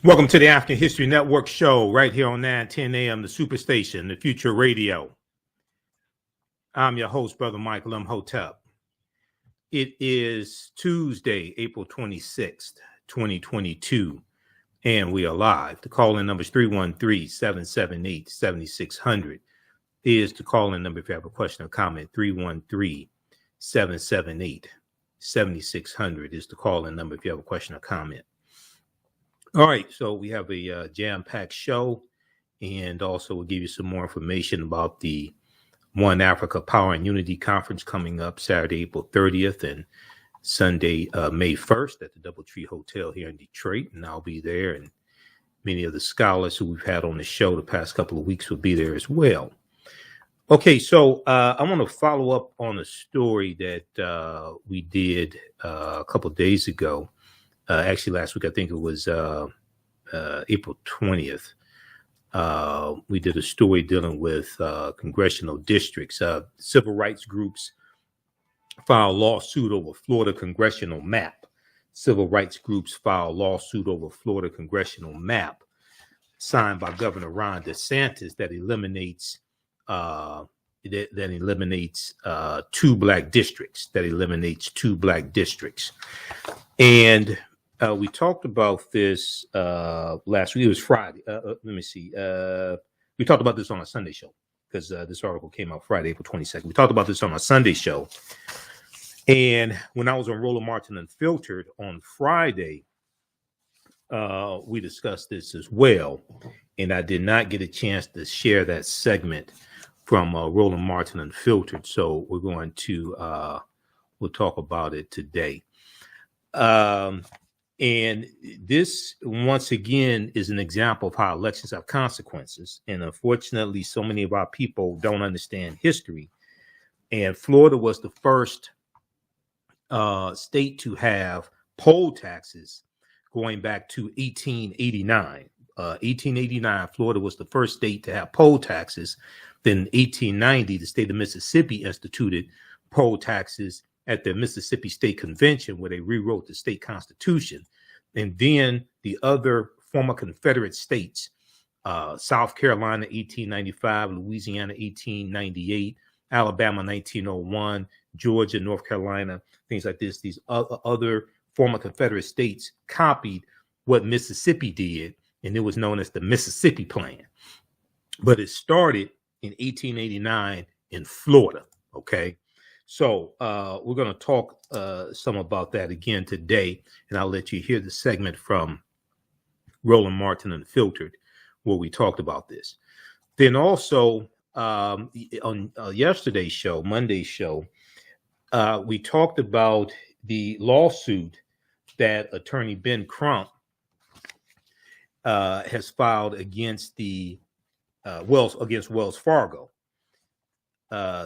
Welcome to the African History Network show right here on 910 AM, the Superstation, the Future Radio. I'm your host, Brother Michael Imhotep. It is Tuesday, April 26th, 2022, and we are live. The call-in number is 313-778-7600 is the call-in number if you have a question or comment. 313-778-7600 is the call-in number if you have a question or comment. All right, so we have a jam-packed show, and also we'll give you some more information about the One Africa Power and Unity Conference coming up Saturday, April 30th, and Sunday, May 1st at the Doubletree Hotel here in Detroit, and I'll be there, and many of the scholars who we've had on the show the past couple of weeks will be there as well. Okay, so I want to follow up on a story that we did a couple of days ago. Actually, last week, I think it was April 20th. We did a story dealing with congressional districts. Civil rights groups filed lawsuit over Florida Congressional map. Civil rights groups filed lawsuit over Florida Congressional map signed by Governor Ron DeSantis that eliminates two black districts. And we talked about this last week. It was Friday. Let me see. We talked about this on a Sunday show because this article came out Friday, April 22nd. We talked about this on a Sunday show. And when I was on Roland Martin Unfiltered on Friday, we discussed this as well. And I did not get a chance to share that segment from Roland Martin Unfiltered. So we're going to, we'll talk about it today. And this, once again, is an example of how elections have consequences. And unfortunately, so many of our people don't understand history. And Florida was the first state to have poll taxes going back to 1889. 1889, Florida was the first state to have poll taxes. Then 1890, the state of Mississippi instituted poll taxes at the Mississippi State Convention, where they rewrote the state constitution. And then the other former Confederate states, South Carolina, 1895, Louisiana, 1898, Alabama, 1901, Georgia, North Carolina, things like this. These other former Confederate states copied what Mississippi did, and it was known as the Mississippi Plan. But it started in 1889 in Florida, okay? So we're going to talk some about that again today, and I'll let you hear the segment from Roland Martin Unfiltered where we talked about this. Then also on yesterday's show, Monday's show, we talked about the lawsuit that attorney Ben Crump has filed against Wells Fargo.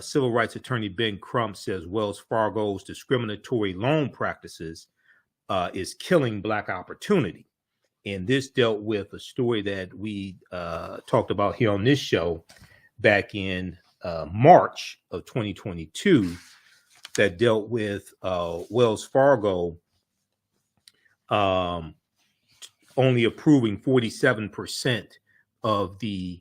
Civil rights attorney Ben Crump says Wells Fargo's discriminatory loan practices is killing black opportunity. And this dealt with a story that we talked about here on this show back in March of 2022 that dealt with Wells Fargo only approving 47% of the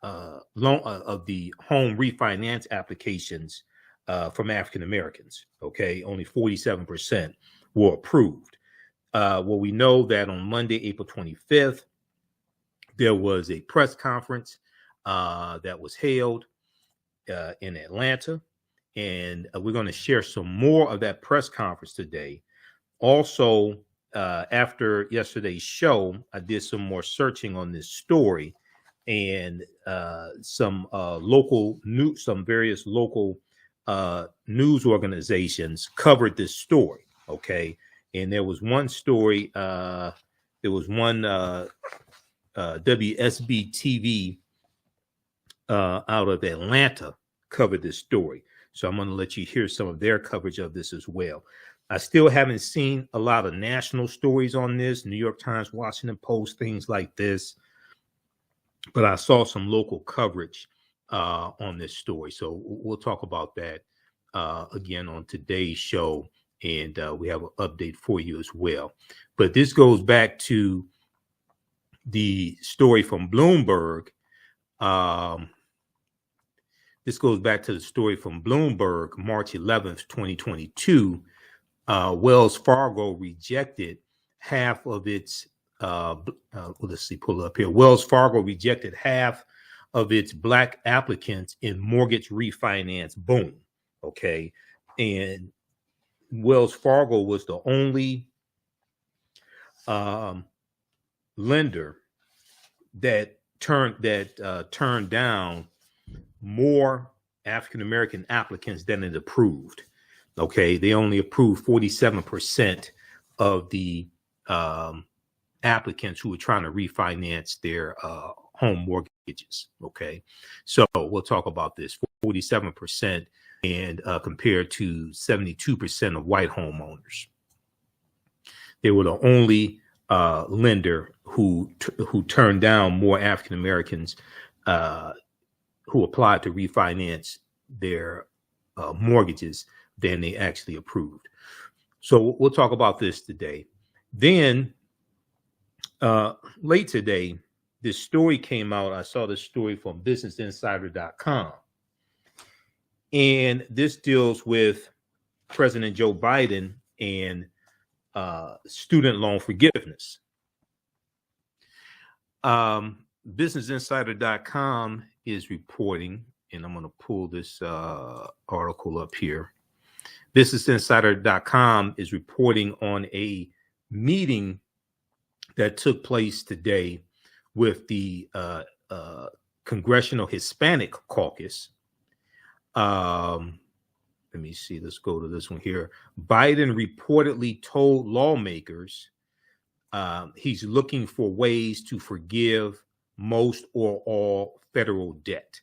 home refinance applications from African Americans. Okay, only 47% were approved. Well, we know that on Monday, April 25th, there was a press conference that was held in Atlanta, and we're going to share some more of that press conference today. Also, after yesterday's show, I did some more searching on this story. And some various local news organizations covered this story. Okay, and there was one story. There was one WSB TV out of Atlanta covered this story. So I'm going to let you hear some of their coverage of this as well. I still haven't seen a lot of national stories on this. New York Times, Washington Post, things like this. But I saw some local coverage on this story. So we'll talk about that again on today's show. And we have an update for you as well. But this goes back to the story from Bloomberg. This goes back to the story from Bloomberg, March 11th, 2022. Wells Fargo rejected half of its, let's see, pull it up here. Wells Fargo rejected half of its Black applicants in mortgage refinance boom. Okay. And Wells Fargo was the only lender that turned down more African American applicants than it approved. Okay, they only approved 47% of the applicants who were trying to refinance their home mortgages. Okay, so we'll talk about this. 47% and compared to 72% of white homeowners. They were the only lender who turned down more African Americans who applied to refinance their mortgages than they actually approved. So we'll talk about this today. Then late today, this story came out. I saw this story from businessinsider.com. And this deals with President Joe Biden and student loan forgiveness. Businessinsider.com is reporting, and I'm going to pull this article up here. Businessinsider.com is reporting on a meeting that took place today with the Congressional Hispanic Caucus. Let me see. Let's go to this one here. Biden reportedly told lawmakers he's looking for ways to forgive most or all federal debt.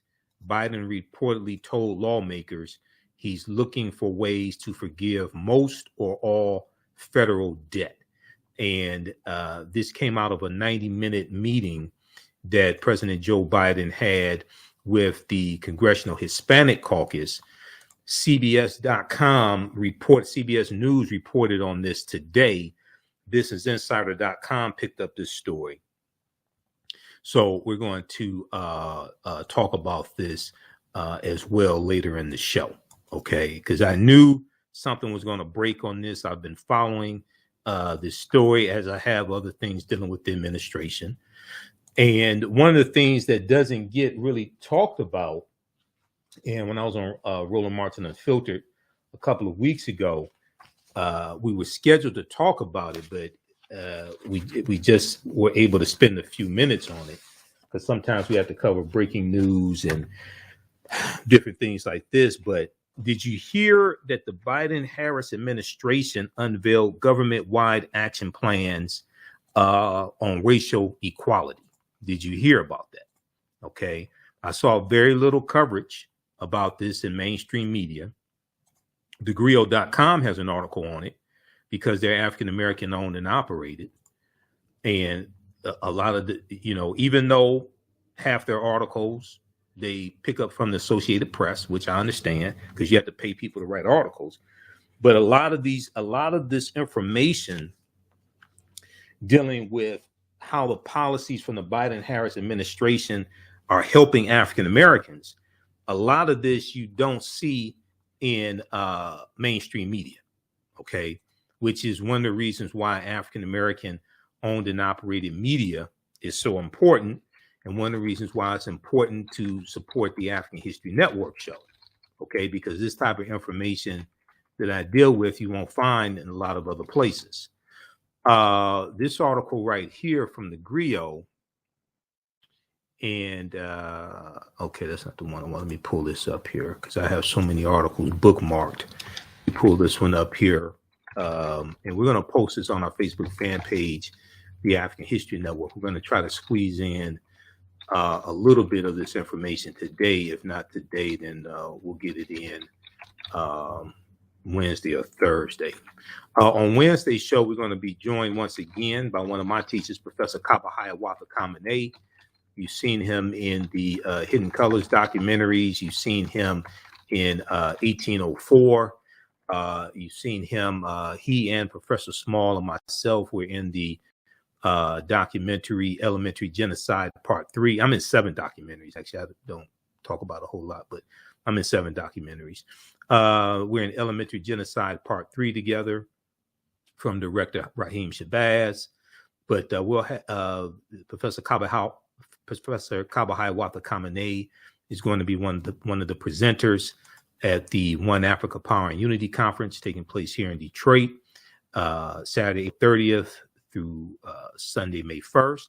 Biden reportedly told lawmakers he's looking for ways to forgive most or all federal debt. And this came out of a 90-minute meeting that President Joe Biden had with the Congressional Hispanic Caucus. CBS News reported on this today. Businessinsider.com picked up this story. So we're going to talk about this as well later in the show, okay? Because I knew something was going to break on this. I've been following this story as I have other things dealing with the administration. And one of the things that doesn't get really talked about, and when I was on Roland Martin Unfiltered a couple of weeks ago, we were scheduled to talk about it, but we just were able to spend a few minutes on it because sometimes we have to cover breaking news and different things like this. But did you hear that the Biden-Harris administration unveiled government-wide action plans on racial equality? Did you hear about that? Okay. I saw very little coverage about this in mainstream media. Thegrio.com has an article on it because they're African American owned and operated. And a lot of the, even though half their articles they pick up from the Associated Press, which I understand because you have to pay people to write articles. But a lot of this information dealing with how the policies from the Biden-Harris administration are helping African Americans, a lot of this you don't see in mainstream media, okay, which is one of the reasons why African American owned and operated media is so important, and one of the reasons why it's important to support the African History Network show, okay, because this type of information that I deal with you won't find in a lot of other places. This article right here from the Grio, and okay, that's not the one I want. Let me pull this up here because I have so many articles bookmarked. We pull this one up here, and we're going to post this on our Facebook fan page, the African History Network. We're going to try to squeeze in a little bit of this information today. If not today, then we'll get it in Wednesday or Thursday. On Wednesday's show, we're going to be joined once again by one of my teachers, Professor Kabahaya Wafa-Kamene. You've seen him in the Hidden Colors documentaries. You've seen him in 1804. You've seen him, he and Professor Small and myself were in the documentary, Elementary Genocide Part 3. I'm in 7 documentaries. Actually, I don't talk about a whole lot, but I'm in 7 documentaries. We're in Elementary Genocide Part 3 together from director Raheem Shabazz. But we'll have Professor Kabahai Watha Khamenei is going to be one of the presenters at the One Africa Power and Unity Conference taking place here in Detroit, Saturday 30th through Sunday, May 1st.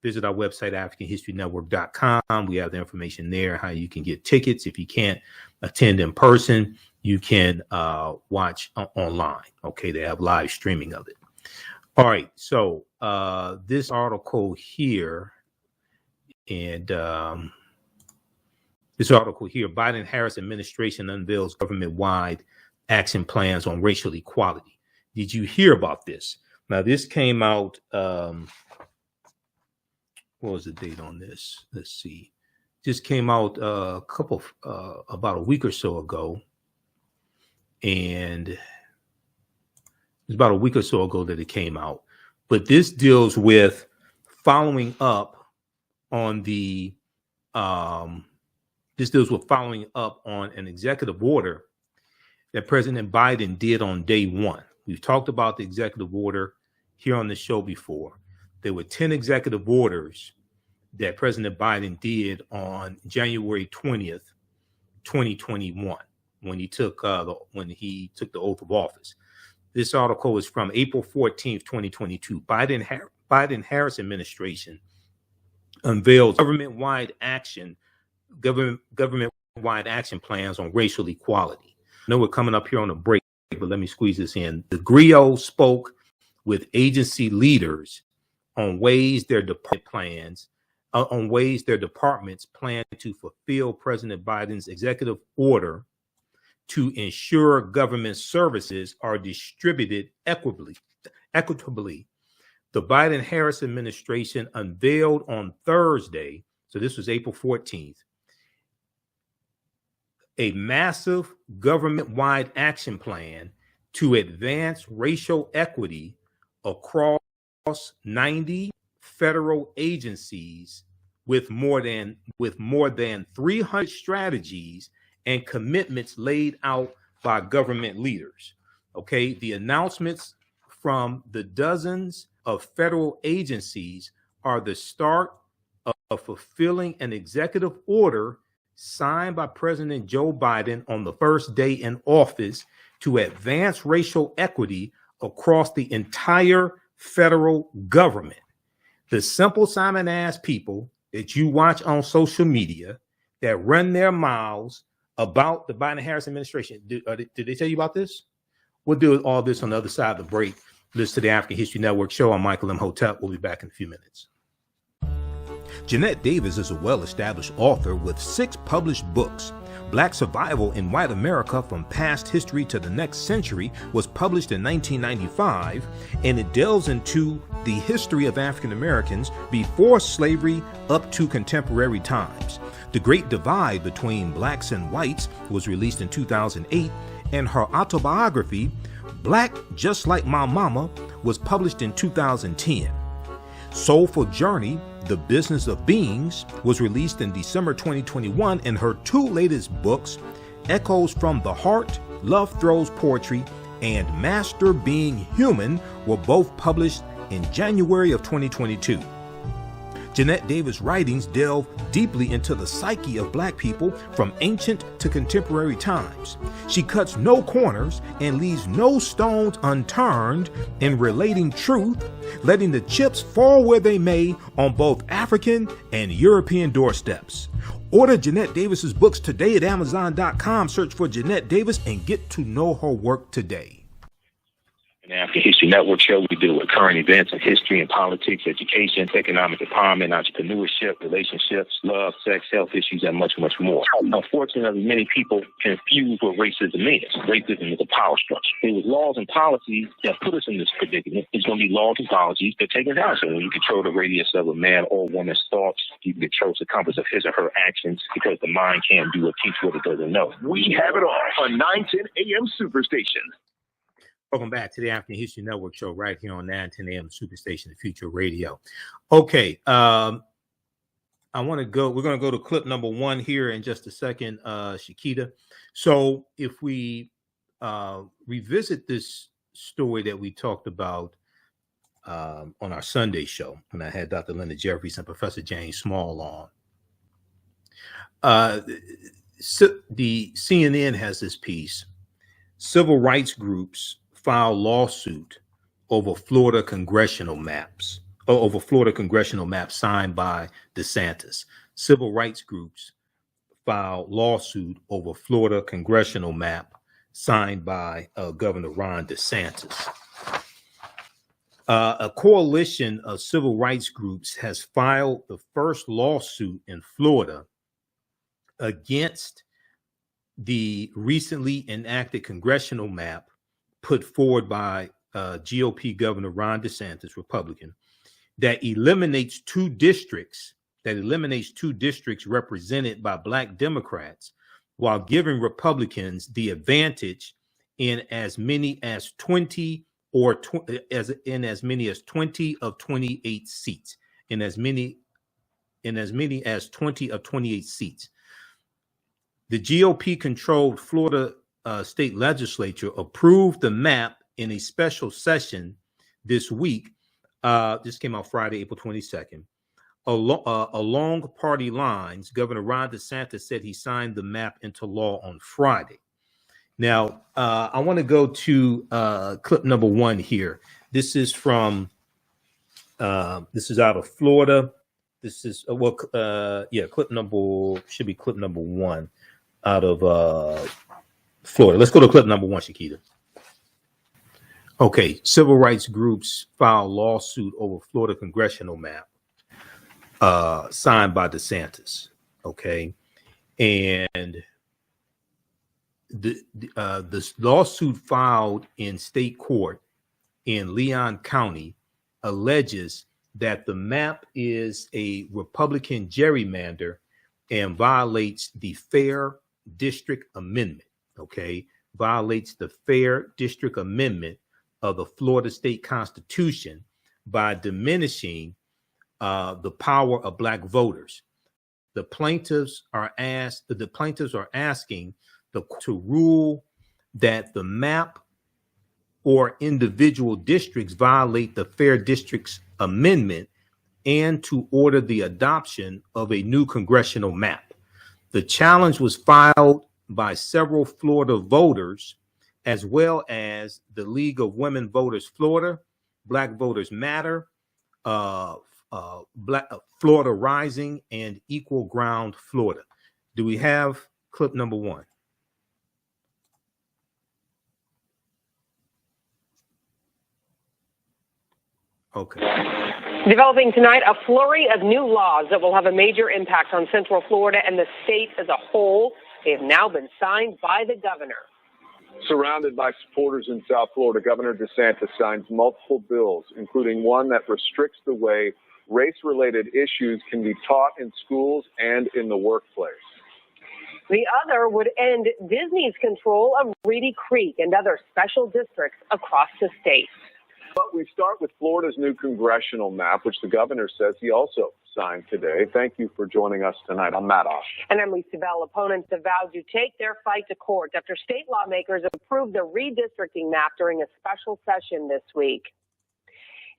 Visit our website, AfricanHistoryNetwork.com. We have the information there, how you can get tickets. If you can't attend in person, you can watch online. Okay, they have live streaming of it. All right, so this article here, and Biden-Harris administration unveils government-wide action plans on racial equality. Did you hear about this? Now, this came out, what was the date on this? Let's see. This came out about a week or so ago. And it's about a week or so ago that it came out. But this deals with following up on an executive order that President Biden did on day one. We've talked about the executive order here on the show before. There were 10 executive orders that President Biden did on January 20th, 2021, when he took the oath of office. This article is from April 14th, 2022. Biden-Harris administration unveils government-wide action plans on racial equality. I know we're coming up here on a break, but let me squeeze this in. The GRIO spoke with agency leaders on ways their departments plan to fulfill President Biden's executive order to ensure government services are distributed equitably. The Biden-Harris administration unveiled on Thursday, so this was April 14th, a massive government-wide action plan to advance racial equity across 90 federal agencies with more than 300 strategies and commitments laid out by government leaders. Okay, the announcements from the dozens of federal agencies are the start of fulfilling an executive order signed by President Joe Biden on the first day in office to advance racial equity across the entire federal government. The simple Simon-ass people that you watch on social media that run their mouths about the Biden-Harris administration. Did they tell you about this? We'll do all this on the other side of the break. Listen to the African History Network show. I'm Michael Imhotep. We'll be back in a few minutes. Jeanette Davis is a well-established author with 6 published books. Black Survival in White America from Past History to the Next Century was published in 1995, and it delves into the history of African Americans before slavery up to contemporary times. The Great Divide Between Blacks and Whites was released in 2008, and her autobiography, Black Just Like My Mama, was published in 2010. Soulful Journey, The Business of Beings, was released in December 2021, and her 2 latest books, Echoes from the Heart, Love Throws Poetry, and Master Being Human, were both published in January of 2022. Jeanette Davis' writings delve deeply into the psyche of Black people from ancient to contemporary times. She cuts no corners and leaves no stones unturned in relating truth, letting the chips fall where they may on both African and European doorsteps. Order Jeanette Davis's books today at Amazon.com. Search for Jeanette Davis and get to know her work today. The African History Network show, we deal with current events in history and politics, education, economic empowerment, entrepreneurship, relationships, love, sex, health issues, and much, much more. Unfortunately, many people confuse what racism is. Racism is a power structure. There was laws and policies that put us in this predicament. There's going to be laws and policies that take us out. So when you control the radius of a man or woman's thoughts, you can control the compass of his or her actions, because the mind can't do or teach what it doesn't know. We have it all on 910 AM Superstation. Welcome back to the African History Network show right here on 910 AM Superstation, the Future Radio. Okay, we're going to go to clip number 1 here in just a second, Shakita. So if we revisit this story that we talked about on our Sunday show, when I had Dr. Linda Jeffries and Professor James Small on, so the CNN has this piece: civil rights groups file lawsuit over Florida congressional maps, signed by DeSantis. Civil rights groups file lawsuit over Florida congressional map signed by Governor Ron DeSantis. A coalition of civil rights groups has filed the first lawsuit in Florida against the recently enacted congressional map put forward by GOP Governor Ron DeSantis, Republican, that eliminates two districts represented by Black Democrats, while giving Republicans the advantage in as many as 20 of 28 seats. In as many as 20 of 28 seats. The GOP-controlled Florida state legislature approved the map in a special session this week. This came out Friday, April 22nd. Along party lines, Governor Ron DeSantis said he signed the map into law on Friday. Now, I want to go to clip number 1 here. This is from, this is out of Florida. This is, clip number 1 out of Florida. Let's go to clip number 1, Shakita. Okay, civil rights groups file lawsuit over Florida congressional map signed by DeSantis. Okay, and the lawsuit filed in state court in Leon County alleges that the map is a Republican gerrymander and violates the Fair District Amendment. Okay, violates the Fair District Amendment of the Florida State Constitution by diminishing the power of Black voters. The plaintiffs are asking the court to rule that the map or individual districts violate the Fair Districts Amendment and to order the adoption of a new congressional map. The challenge was filed by several Florida voters, as well as the League of Women Voters Florida, Black Voters Matter, Florida Rising, and Equal Ground Florida. Do we have clip number 1? Okay. Developing tonight, a flurry of new laws that will have a major impact on Central Florida and the state as a whole. They have now been signed by the governor. Surrounded by supporters in South Florida, Governor DeSantis signs multiple bills, including one that restricts the way race-related issues can be taught in schools and in the workplace. The other would end Disney's control of Reedy Creek and other special districts across the state. But we start with Florida's new congressional map, which the governor says he also signed today. Thank you for joining us tonight. I'm Matt Austin. And I'm Lisa Bell. Opponents have vowed to take their fight to court after state lawmakers approved the redistricting map during a special session this week.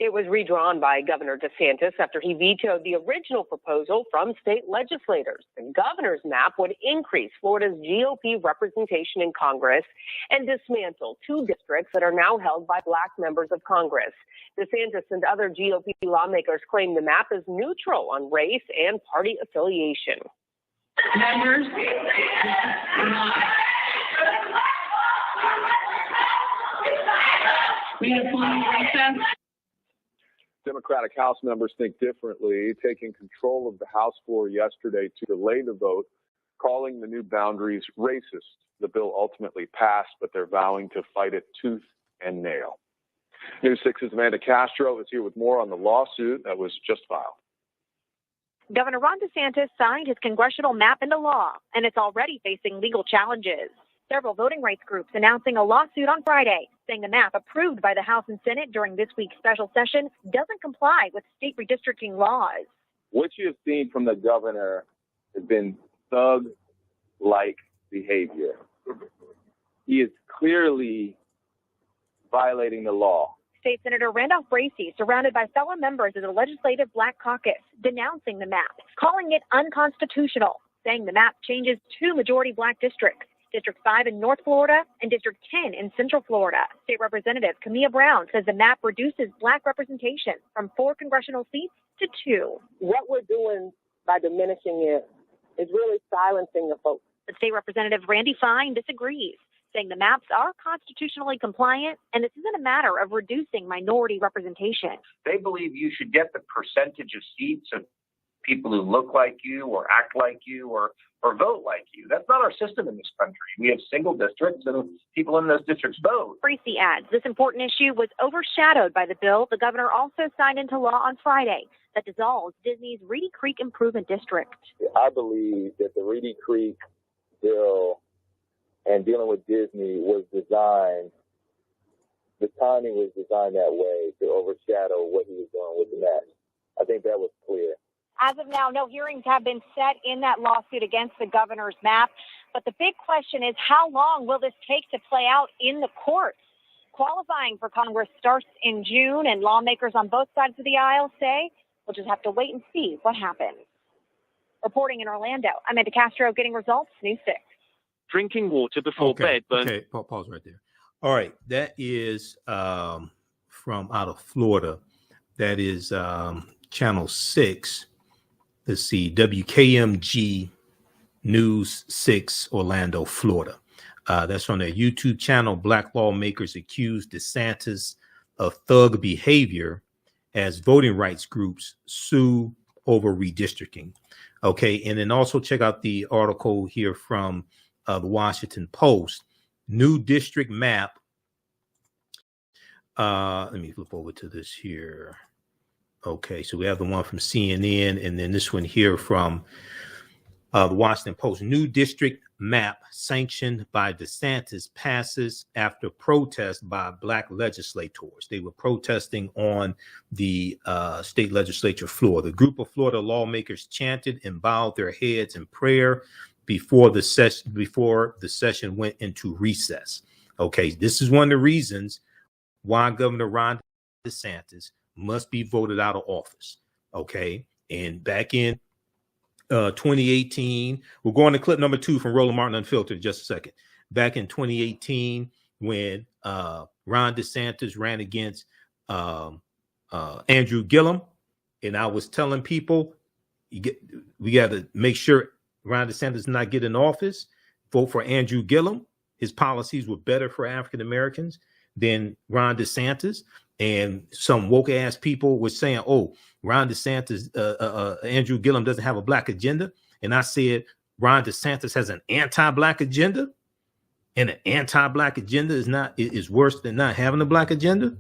It was redrawn by Governor DeSantis after he vetoed the original proposal from state legislators. The governor's map would increase Florida's GOP representation in Congress and dismantle two districts that are now held by Black members of Congress. DeSantis and other GOP lawmakers claim the map is neutral on race and party affiliation. Members, we have full recess. Democratic House members think differently, taking control of the House floor yesterday to delay the vote, calling the new boundaries racist. The bill ultimately passed, but they're vowing to fight it tooth and nail. News 6's Amanda Castro is here with more on the lawsuit that was just filed. Governor Ron DeSantis signed his congressional map into law, and it's already facing legal challenges. Several voting rights groups announcing a lawsuit on Friday saying the map approved by the House and Senate during this week's special session doesn't comply with state redistricting laws. What you have seen from the governor has been thug-like behavior. He is clearly violating the law. State Senator Randolph Bracey, surrounded by fellow members of the Legislative Black Caucus, denouncing the map, calling it unconstitutional, saying the map changes two majority black districts, District 5 in North Florida and District 10 in Central Florida. State Representative Camilla Brown says the map reduces black representation from 4 congressional seats to 2. What we're doing by diminishing it is really silencing the folks. But State Representative Randy Fine disagrees, saying the maps are constitutionally compliant and this isn't a matter of reducing minority representation. They believe you should get the percentage of seats of people who look like you or act like you or vote like you. That's not our system in this country. We have single districts and people in those districts vote. Bracey adds this important issue was overshadowed by the bill the governor also signed into law on Friday that dissolves Disney's Reedy Creek Improvement District. I believe that the Reedy Creek bill and dealing with Disney was designed, the timing was designed that way to overshadow what he was doing with the map. I think that was clear. As of now, no hearings have been set in that lawsuit against the governor's map. But the big question is, how long will this take to play out in the courts? Qualifying for Congress starts in June, and lawmakers on both sides of the aisle say we'll just have to wait and see what happens. Reporting in Orlando, I'm Amanda Castro, getting results, News 6. Drinking water before bed. Okay, pause right there. All right, that is from out of Florida. That is Channel 6. Let's see, WKMG News 6, Orlando, Florida. That's from their YouTube channel. Black lawmakers accuse DeSantis of thug behavior as voting rights groups sue over redistricting. Okay, and then also check out the article here from the Washington Post. New district map. Let me flip over to this here. Okay, so we have the one from CNN, and then this one here from the Washington Post. New district map sanctioned by DeSantis passes after protest by black legislators. They were protesting on the state legislature floor. The group of Florida lawmakers chanted and bowed their heads in prayer before the session went into recess. Okay, this is one of the reasons why Governor Ron DeSantis must be voted out of office. Okay, and back in 2018, we're going to clip number 2 from Roland Martin Unfiltered in just a second. Back in 2018, when Ron DeSantis ran against Andrew Gillum, and I was telling people, we got to make sure Ron DeSantis does not get in office. Vote for Andrew Gillum. His policies were better for African Americans than Ron DeSantis. And some woke ass people were saying, oh, Ron DeSantis, Andrew Gillum doesn't have a black agenda. And I said, Ron DeSantis has an anti-black agenda, and an anti-black agenda is worse than not having a black agenda.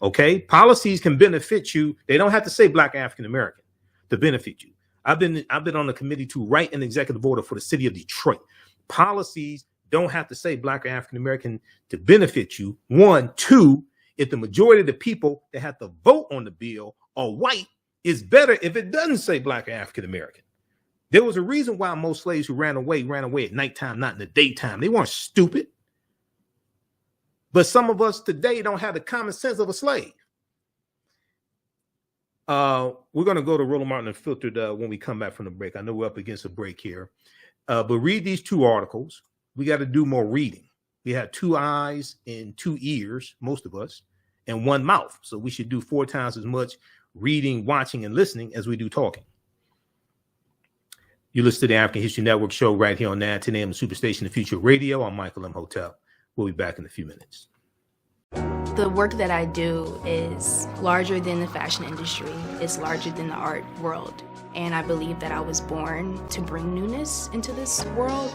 Okay. Policies can benefit you. They don't have to say black African American to benefit you. I've been on the committee to write an executive order for the city of Detroit. Policies don't have to say black or African American to benefit you. 1, 2, if the majority of the people that have to vote on the bill are white, it's better if it doesn't say black or African American. There was a reason why most slaves who ran away at nighttime, not in the daytime. They weren't stupid. But some of us today don't have the common sense of a slave. We're going to go to Roland Martin Unfiltered when we come back from the break. I know we're up against a break here. But read these 2 articles. We got to do more reading. We have 2 eyes and 2 ears, most of us, and 1 mouth. So we should do 4 times as much reading, watching, and listening as we do talking. You listen to the African History Network show right here on 910 AM Superstation of Future Radio. I'm Michael Imhotep. We'll be back in a few minutes. The work that I do is larger than the fashion industry. It's larger than the art world. And I believe that I was born to bring newness into this world.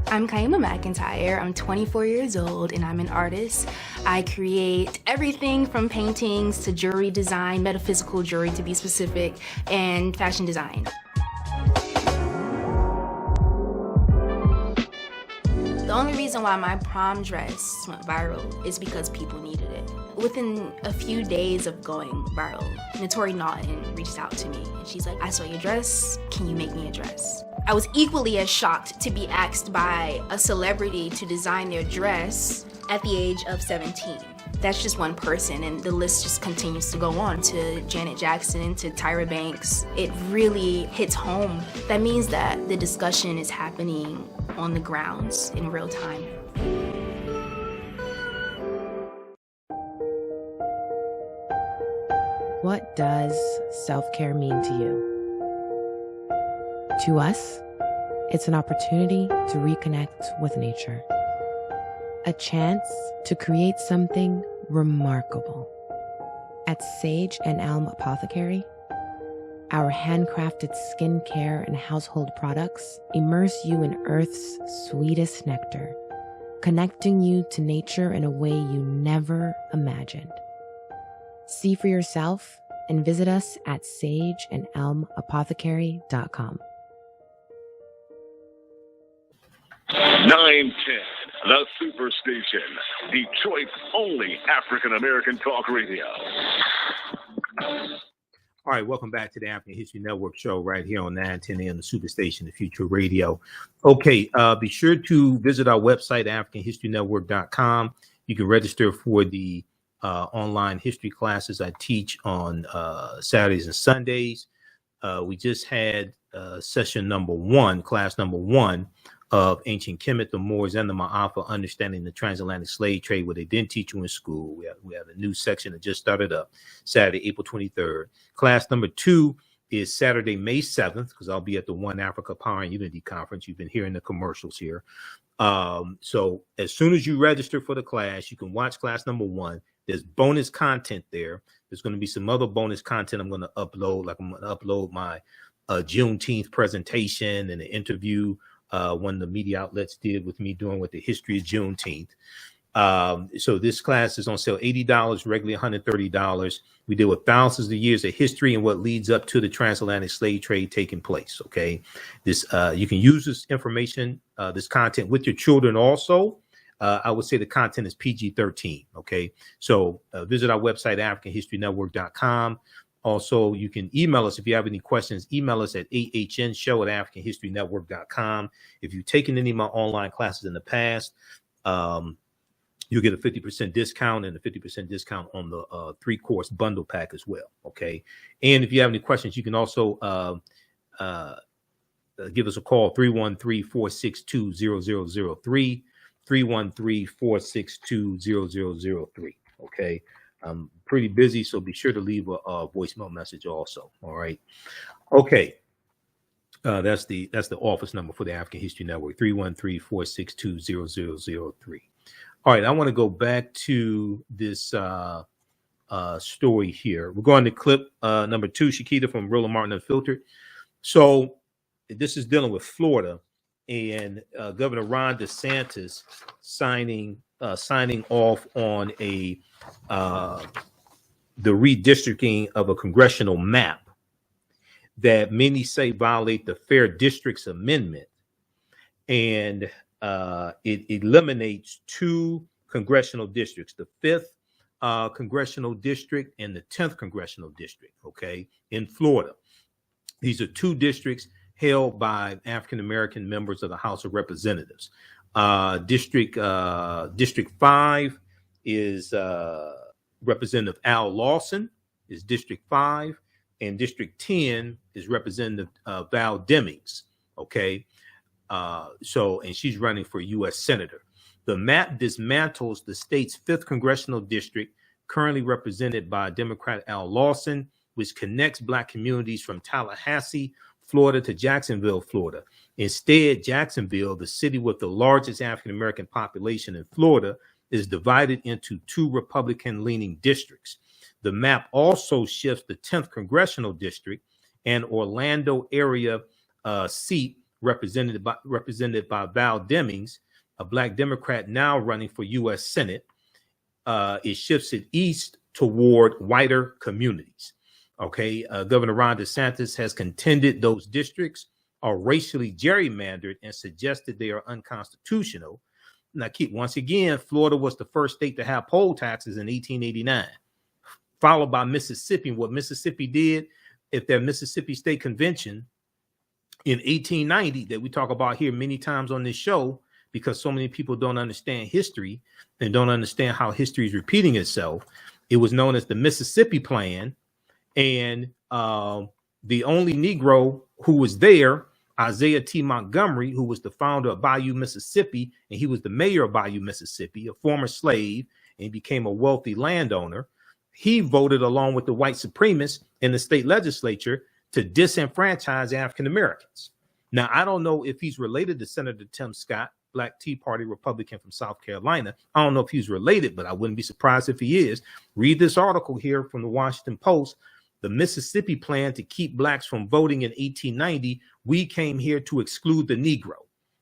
I'm Kaima McIntyre. I'm 24 years old and I'm an artist. I create everything from paintings to jewelry design, metaphysical jewelry to be specific, and fashion design. The only reason why my prom dress went viral is because people needed it. Within a few days of going viral, Notori Naughton reached out to me and she's like, I saw your dress, can you make me a dress? I was equally as shocked to be asked by a celebrity to design their dress at the age of 17. That's just one person, and the list just continues to go on to Janet Jackson, to Tyra Banks. It really hits home. That means that the discussion is happening on the grounds in real time. What does self-care mean to you? To us, it's an opportunity to reconnect with nature. A chance to create something remarkable. At Sage and Elm Apothecary, our handcrafted skincare and household products immerse you in Earth's sweetest nectar, connecting you to nature in a way you never imagined. See for yourself and visit us at sageandelmapothecary.com. 910, the Superstation, Detroit's only African American talk radio. All right, welcome back to the African History Network show right here on 910 AM, the Superstation, the Future Radio. Okay, be sure to visit our website, AfricanHistoryNetwork.com. You can register for the online history classes I teach on Saturdays and Sundays. We just had session number 1, class number 1 of Ancient Kemet, the Moors, and the Maafa, Understanding the Transatlantic Slave Trade, where they didn't teach you in school. We have a new section that just started up Saturday, April 23rd. Class number 2 is Saturday, May 7th, because I'll be at the One Africa Power and Unity Conference. You've been hearing the commercials here. So as soon as you register for the class, you can watch class number 1. There's bonus content there. There's going to be some other bonus content I'm going to upload, like I'm going to upload my Juneteenth presentation and an interview one of the media outlets did with me doing with the history of Juneteenth. So this class is on sale, $80, regularly $130. We deal with thousands of years of history and what leads up to the transatlantic slave trade taking place. Okay, this you can use this information, this content with your children also. I would say the content is PG-13. Okay, so visit our website, AfricanHistoryNetwork.com. Also, you can email us if you have any questions. Email us at AHNshow@AfricanHistoryNetwork.com. If you've taken any of my online classes in the past, you'll get a 50% discount and a 50% discount on the 3-course bundle pack as well. Okay. And if you have any questions, you can also give us a call, 313-462-0003, 313-462-0003. Okay. I'm pretty busy, so be sure to leave a voicemail message also. All right. Okay. That's the office number for the African History Network, 313-462-0003. All right, I want to go back to this story here. We're going to clip number 2, Shakita from Roland Martin Unfiltered. So this is dealing with Florida and Governor Ron DeSantis signing off on the redistricting of a congressional map that many say violate the Fair Districts Amendment, and it eliminates 2 congressional districts, the 5th congressional district and the 10th congressional district, okay, in Florida. These are 2 districts held by African American members of the House of Representatives. District 5 is Representative Al Lawson is District 5, and District 10 is Representative Val Demings. Okay, and she's running for U.S. Senator. The map dismantles the state's 5th congressional district, currently represented by Democrat Al Lawson, which connects Black communities from Tallahassee, Florida, to Jacksonville, Florida. Instead, Jacksonville, the city with the largest African American population in Florida, is divided into 2 Republican-leaning districts. The map also shifts the 10th congressional district and Orlando area seat represented by Val Demings, a Black Democrat now running for U.S. Senate. It shifts it east toward whiter communities. Okay, Governor Ron DeSantis has contended those districts are racially gerrymandered and suggested they are unconstitutional. once again, Florida was the first state to have poll taxes in 1889, followed by Mississippi. What Mississippi did, if their Mississippi State Convention in 1890 that we talk about here many times on this show, because so many people don't understand history and don't understand how history is repeating itself. It was known as the Mississippi Plan. And the only Negro who was there, Isaiah T. Montgomery, who was the founder of Bayou, Mississippi, and he was the mayor of Bayou, Mississippi, a former slave, and he became a wealthy landowner. He voted along with the white supremacists in the state legislature to disenfranchise African Americans. Now, I don't know if he's related to Senator Tim Scott, Black Tea Party Republican from South Carolina. I don't know if he's related, but I wouldn't be surprised if he is. Read this article here from the Washington Post. The Mississippi plan to keep blacks from voting in 1890. We came here to exclude the Negro.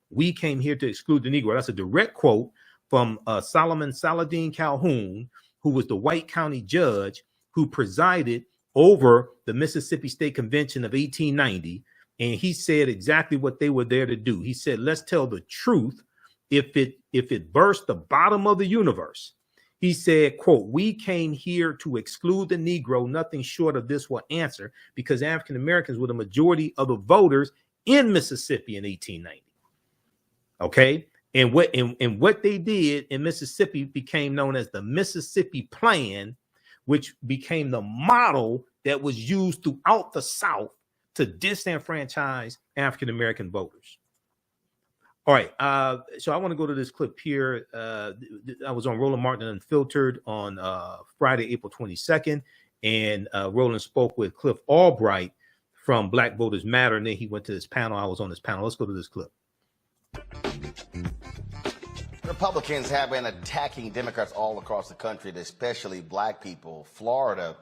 We came here to exclude the Negro. That's a direct quote from Solomon Saladin Calhoun, who was the White County judge who presided over the Mississippi State Convention of 1890. And he said exactly what they were there to do. He said, let's tell the truth. If it burst the bottom of the universe, he said, quote, we came here to exclude the Negro. Nothing short of this will answer, because African Americans were the majority of the voters in Mississippi in 1890. Okay. And what they did in Mississippi became known as the Mississippi Plan, which became the model that was used throughout the South to disenfranchise African American voters. All right, so I want to go to this clip here. I was on Roland Martin Unfiltered on Friday, April 22nd, and Roland spoke with Cliff Albright from Black Voters Matter, and then he went to this panel. I was on this panel. Let's go to this clip. Republicans have been attacking Democrats all across the country, especially black people. Florida,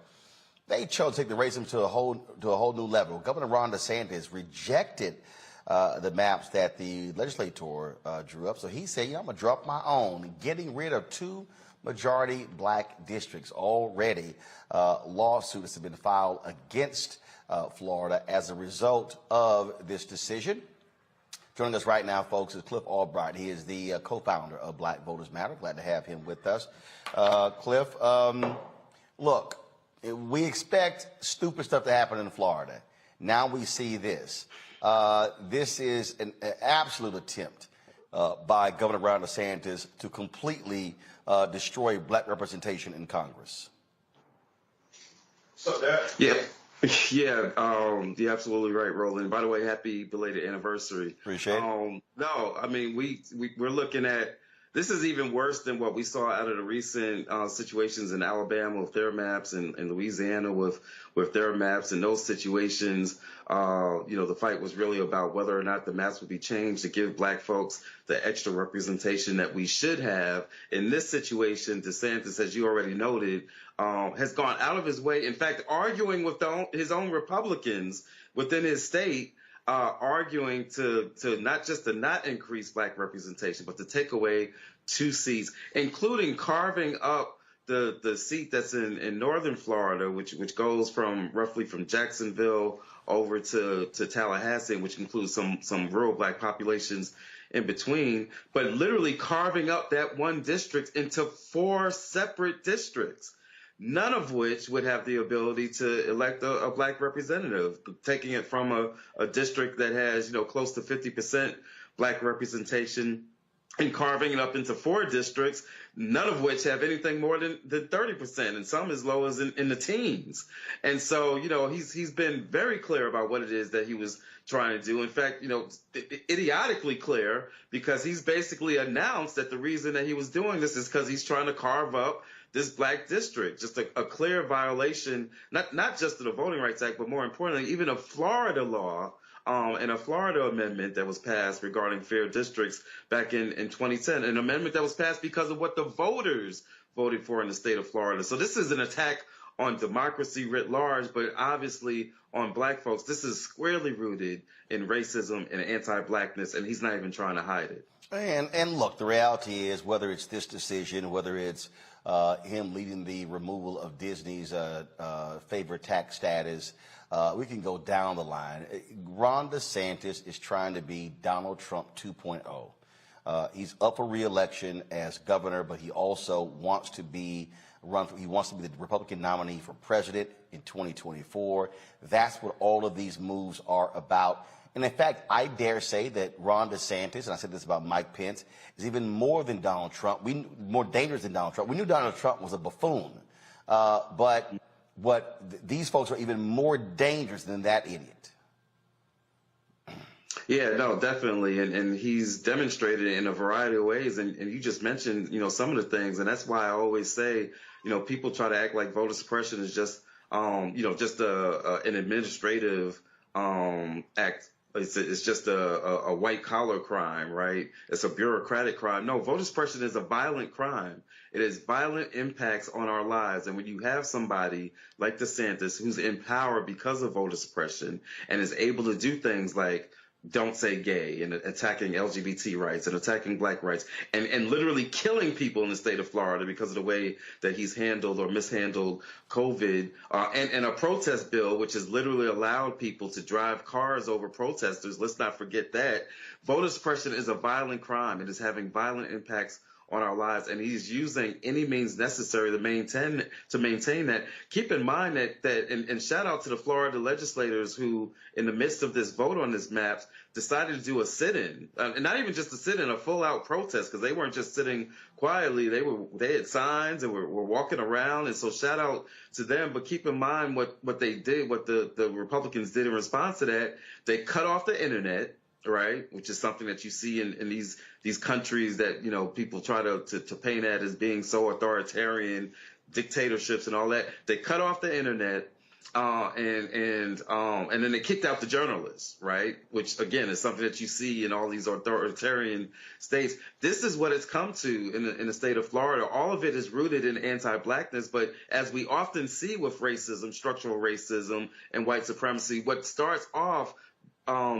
they chose to take the racism to a whole new level. Governor Ron DeSantis rejected the maps that the legislature drew up. So he said, I'm going to drop my own, getting rid of 2 majority black districts. Already, lawsuits have been filed against Florida as a result of this decision. Joining us right now, folks, is Cliff Albright. He is the co-founder of Black Voters Matter. Glad to have him with us. Cliff, look, we expect stupid stuff to happen in Florida. Now we see this. This is an absolute attempt by Governor Ron DeSantis to completely destroy black representation in Congress. You're absolutely right, Roland. By the way, happy belated anniversary. Appreciate it. No, I mean, we're looking at, this is even worse than what we saw out of the recent situations in Alabama with their maps and Louisiana with their maps. In those situations, the fight was really about whether or not the maps would be changed to give black folks the extra representation that we should have. In this situation, DeSantis, as you already noted, has gone out of his way, in fact, arguing with his own Republicans within his state, arguing to not increase black representation, but to take away 2 seats, including carving up the seat that's in northern Florida, which goes roughly from Jacksonville over to Tallahassee, which includes some rural black populations in between, but literally carving up that one district into 4 separate districts, none of which would have the ability to elect a black representative, taking it from a district that has, close to 50% black representation and carving it up into 4 districts, none of which have anything more than 30%, and some as low as in the teens. And so, he's been very clear about what it is that he was trying to do. In fact, idiotically clear, because he's basically announced that the reason that he was doing this is because he's trying to carve up this black district, just a clear violation, not just of the Voting Rights Act, but more importantly, even a Florida law and a Florida amendment that was passed regarding fair districts back in 2010, an amendment that was passed because of what the voters voted for in the state of Florida. So this is an attack on democracy writ large, but obviously on black folks. This is squarely rooted in racism and anti-blackness, and he's not even trying to hide it. And look, the reality is, whether it's this decision, whether it's him leading the removal of Disney's favorite tax status, we can go down the line. Ron DeSantis is trying to be Donald Trump 2.0. He's up for re-election as governor, but he also wants to be he wants to be the Republican nominee for president in 2024. That's what all of these moves are about. And in fact, I dare say that Ron DeSantis, and I said this about Mike Pence, is even more than Donald Trump, more dangerous than Donald Trump. We knew Donald Trump was a buffoon, but these folks are even more dangerous than that idiot. Yeah, no, definitely. And he's demonstrated it in a variety of ways. And you just mentioned, some of the things. And that's why I always say, people try to act like voter suppression is just, just an administrative act. It's just a white collar crime, right? It's a bureaucratic crime. No, voter suppression is a violent crime. It has violent impacts on our lives. And when you have somebody like DeSantis who's in power because of voter suppression and is able to do things like don't say gay and attacking LGBT rights and attacking black rights and literally killing people in the state of Florida because of the way that he's handled or mishandled COVID and a protest bill, which has literally allowed people to drive cars over protesters. Let's not forget that. Voter suppression is a violent crime. It is having violent impacts on our lives, and he's using any means necessary to maintain that. Keep in mind that and shout out to the Florida legislators who, in the midst of this vote on this map, decided to do a sit-in, and not even just a sit-in, a full-out protest, because they weren't just sitting quietly. They had signs and were walking around, and so shout out to them. But keep in mind what they did, what the Republicans did in response to that. They cut off the internet, right, which is something that you see in these countries that people try to paint at as being so authoritarian, dictatorships and all that. They cut off the internet, and then they kicked out the journalists, right, which again is something that you see in all these authoritarian states. This is what it's come to in the state of Florida. All of it is rooted in anti-blackness, but as we often see with racism, structural racism, and white supremacy, what starts off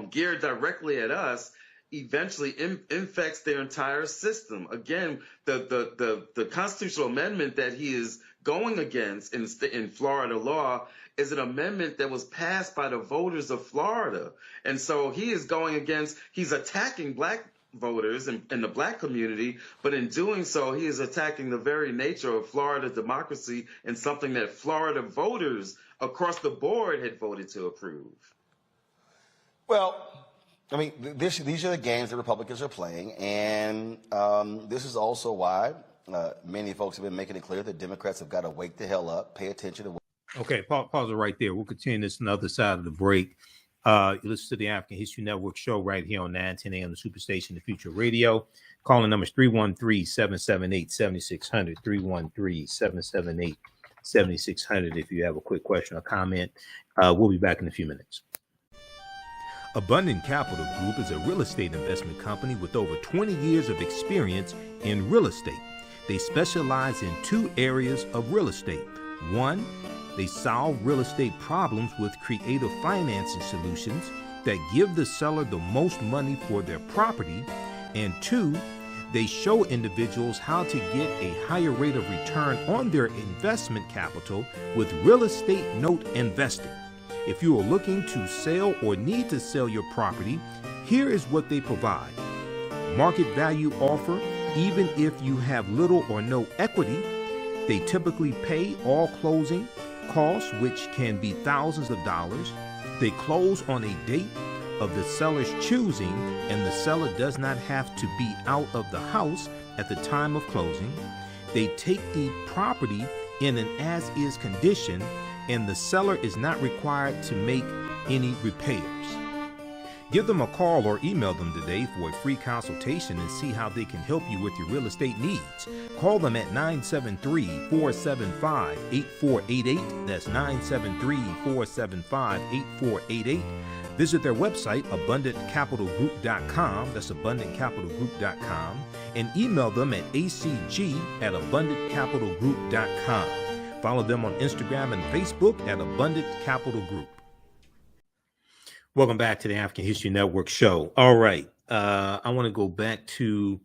geared directly at us eventually infects their entire system. Again, the constitutional amendment that he is going against in Florida law is an amendment that was passed by the voters of Florida. And so he's attacking black voters and the black community, but in doing so, he is attacking the very nature of Florida democracy and something that Florida voters across the board had voted to approve. Well, I mean, these are the games the Republicans are playing, and this is also why many folks have been making it clear that Democrats have got to wake the hell up, pay attention to. Okay, pause it right there. We'll continue this on the other side of the break. You listen to the African History Network show right here on 910 AM, the Superstation, the Future Radio. Calling numbers 313-778-7600, 313-778-7600 if you have a quick question or comment. We'll be back in a few minutes. Abundant Capital Group is a real estate investment company with over 20 years of experience in real estate. They specialize in two areas of real estate. One, they solve real estate problems with creative financing solutions that give the seller the most money for their property. And two, they show individuals how to get a higher rate of return on their investment capital with real estate note investing. If you are looking to sell or need to sell your property, here is what they provide. Market value offer, even if you have little or no equity. They typically pay all closing costs, which can be thousands of dollars. They close on a date of the seller's choosing, and the seller does not have to be out of the house at the time of closing. They take the property in an as-is condition, and the seller is not required to make any repairs. Give them a call or email them today for a free consultation and see how they can help you with your real estate needs. Call them at 973-475-8488. That's 973-475-8488. Visit their website, abundantcapitalgroup.com. That's abundantcapitalgroup.com. And email them at acg@abundantcapitalgroup.com. Follow them on Instagram and Facebook at Abundant Capital Group. Welcome back to the African History Network show. All right. I want to go back to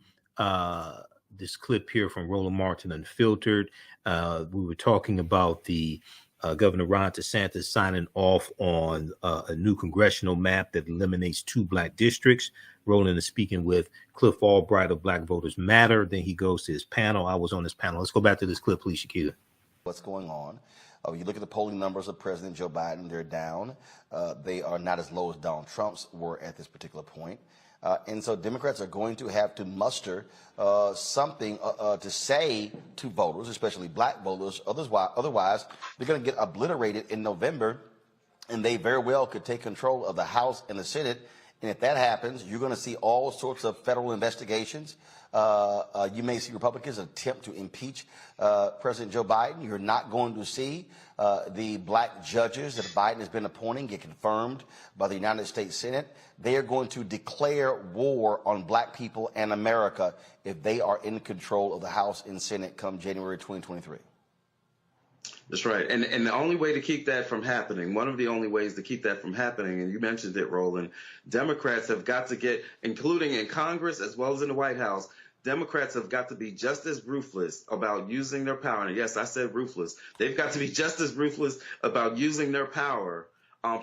this clip here from Roland Martin Unfiltered. We were talking about the Governor Ron DeSantis signing off on a new congressional map that eliminates 2 black districts Roland is speaking with Cliff Albright of Black Voters Matter. Then he goes to his panel. I was on this panel. Let's go back to this clip, please, Shakira. What's going on? You look at the polling numbers of President Joe Biden, they're down. They are not as low as Donald Trump's were at this particular point. And so Democrats are going to have to muster something to say to voters, especially black voters. Otherwise, they're going to get obliterated in November, and they very well could take control of the House and the Senate. And if that happens, you're going to see all sorts of federal investigations. You may see Republicans attempt to impeach President Joe Biden. You're not going to see the black judges that Biden has been appointing get confirmed by the United States Senate. They are going to declare war on black people and America if they are in control of the House and Senate come January 2023. That's right. And the only way to keep that from happening, one of the only ways to keep that from happening, and you mentioned it, Roland, Democrats have got to get, including in Congress as well as in the White House, Democrats have got to be just as ruthless about using their power. And yes, I said ruthless. They've got to be just as ruthless about using their power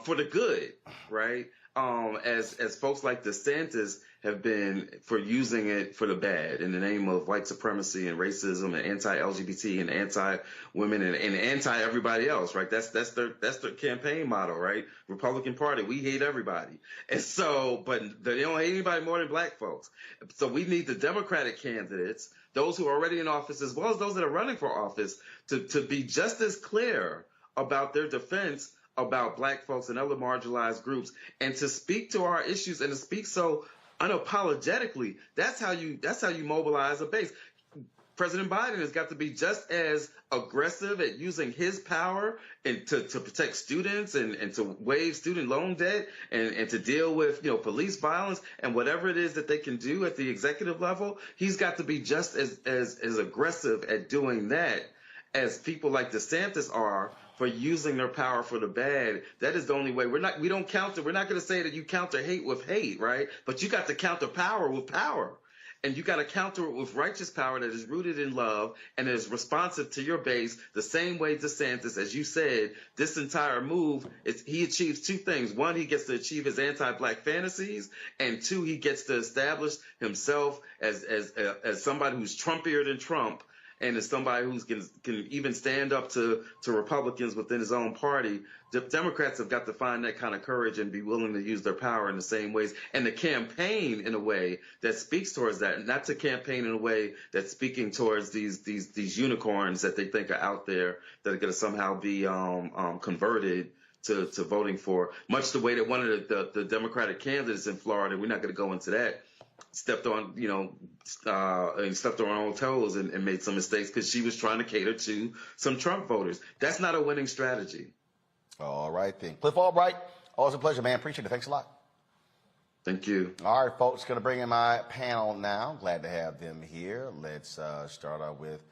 for the good, right? As folks like DeSantis have been for using it for the bad in the name of white supremacy and racism and anti-LGBT and anti-women and anti-everybody else, right? That's their campaign motto, right? Republican Party, we hate everybody. And so, but they don't hate anybody more than black folks. So we need the Democratic candidates, those who are already in office, as well as those that are running for office, to be just as clear about their defense about black folks and other marginalized groups, and to speak to our issues and to speak so unapologetically. That's how you mobilize a base. President Biden has got to be just as aggressive at using his power and to protect students and to waive student loan debt and to deal with, police violence and whatever it is that they can do at the executive level. He's got to be just as aggressive at doing that as people like DeSantis are for using their power for the bad. That is the only way. We're not going to say that you counter hate with hate, right? But you got to counter power with power. And you got to counter it with righteous power that is rooted in love and is responsive to your base the same way DeSantis, as you said, this entire move, he achieves two things. One, he gets to achieve his anti-black fantasies, and two, he gets to establish himself as somebody who's Trumpier than Trump, and as somebody who can even stand up to Republicans within his own party. The Democrats have got to find that kind of courage and be willing to use their power in the same ways, and to campaign in a way that speaks towards that, not to campaign in a way that's speaking towards these unicorns that they think are out there that are going to somehow be converted to voting for, much the way that one of the Democratic candidates in Florida, we're not going to go into that, stepped on her own toes and made some mistakes because she was trying to cater to some Trump voters. That's not a winning strategy. All right, then. Cliff Albright, always a pleasure, man. Appreciate it. Thanks a lot. Thank you. All right, folks, going to bring in my panel now. Glad to have them here. Let's start out with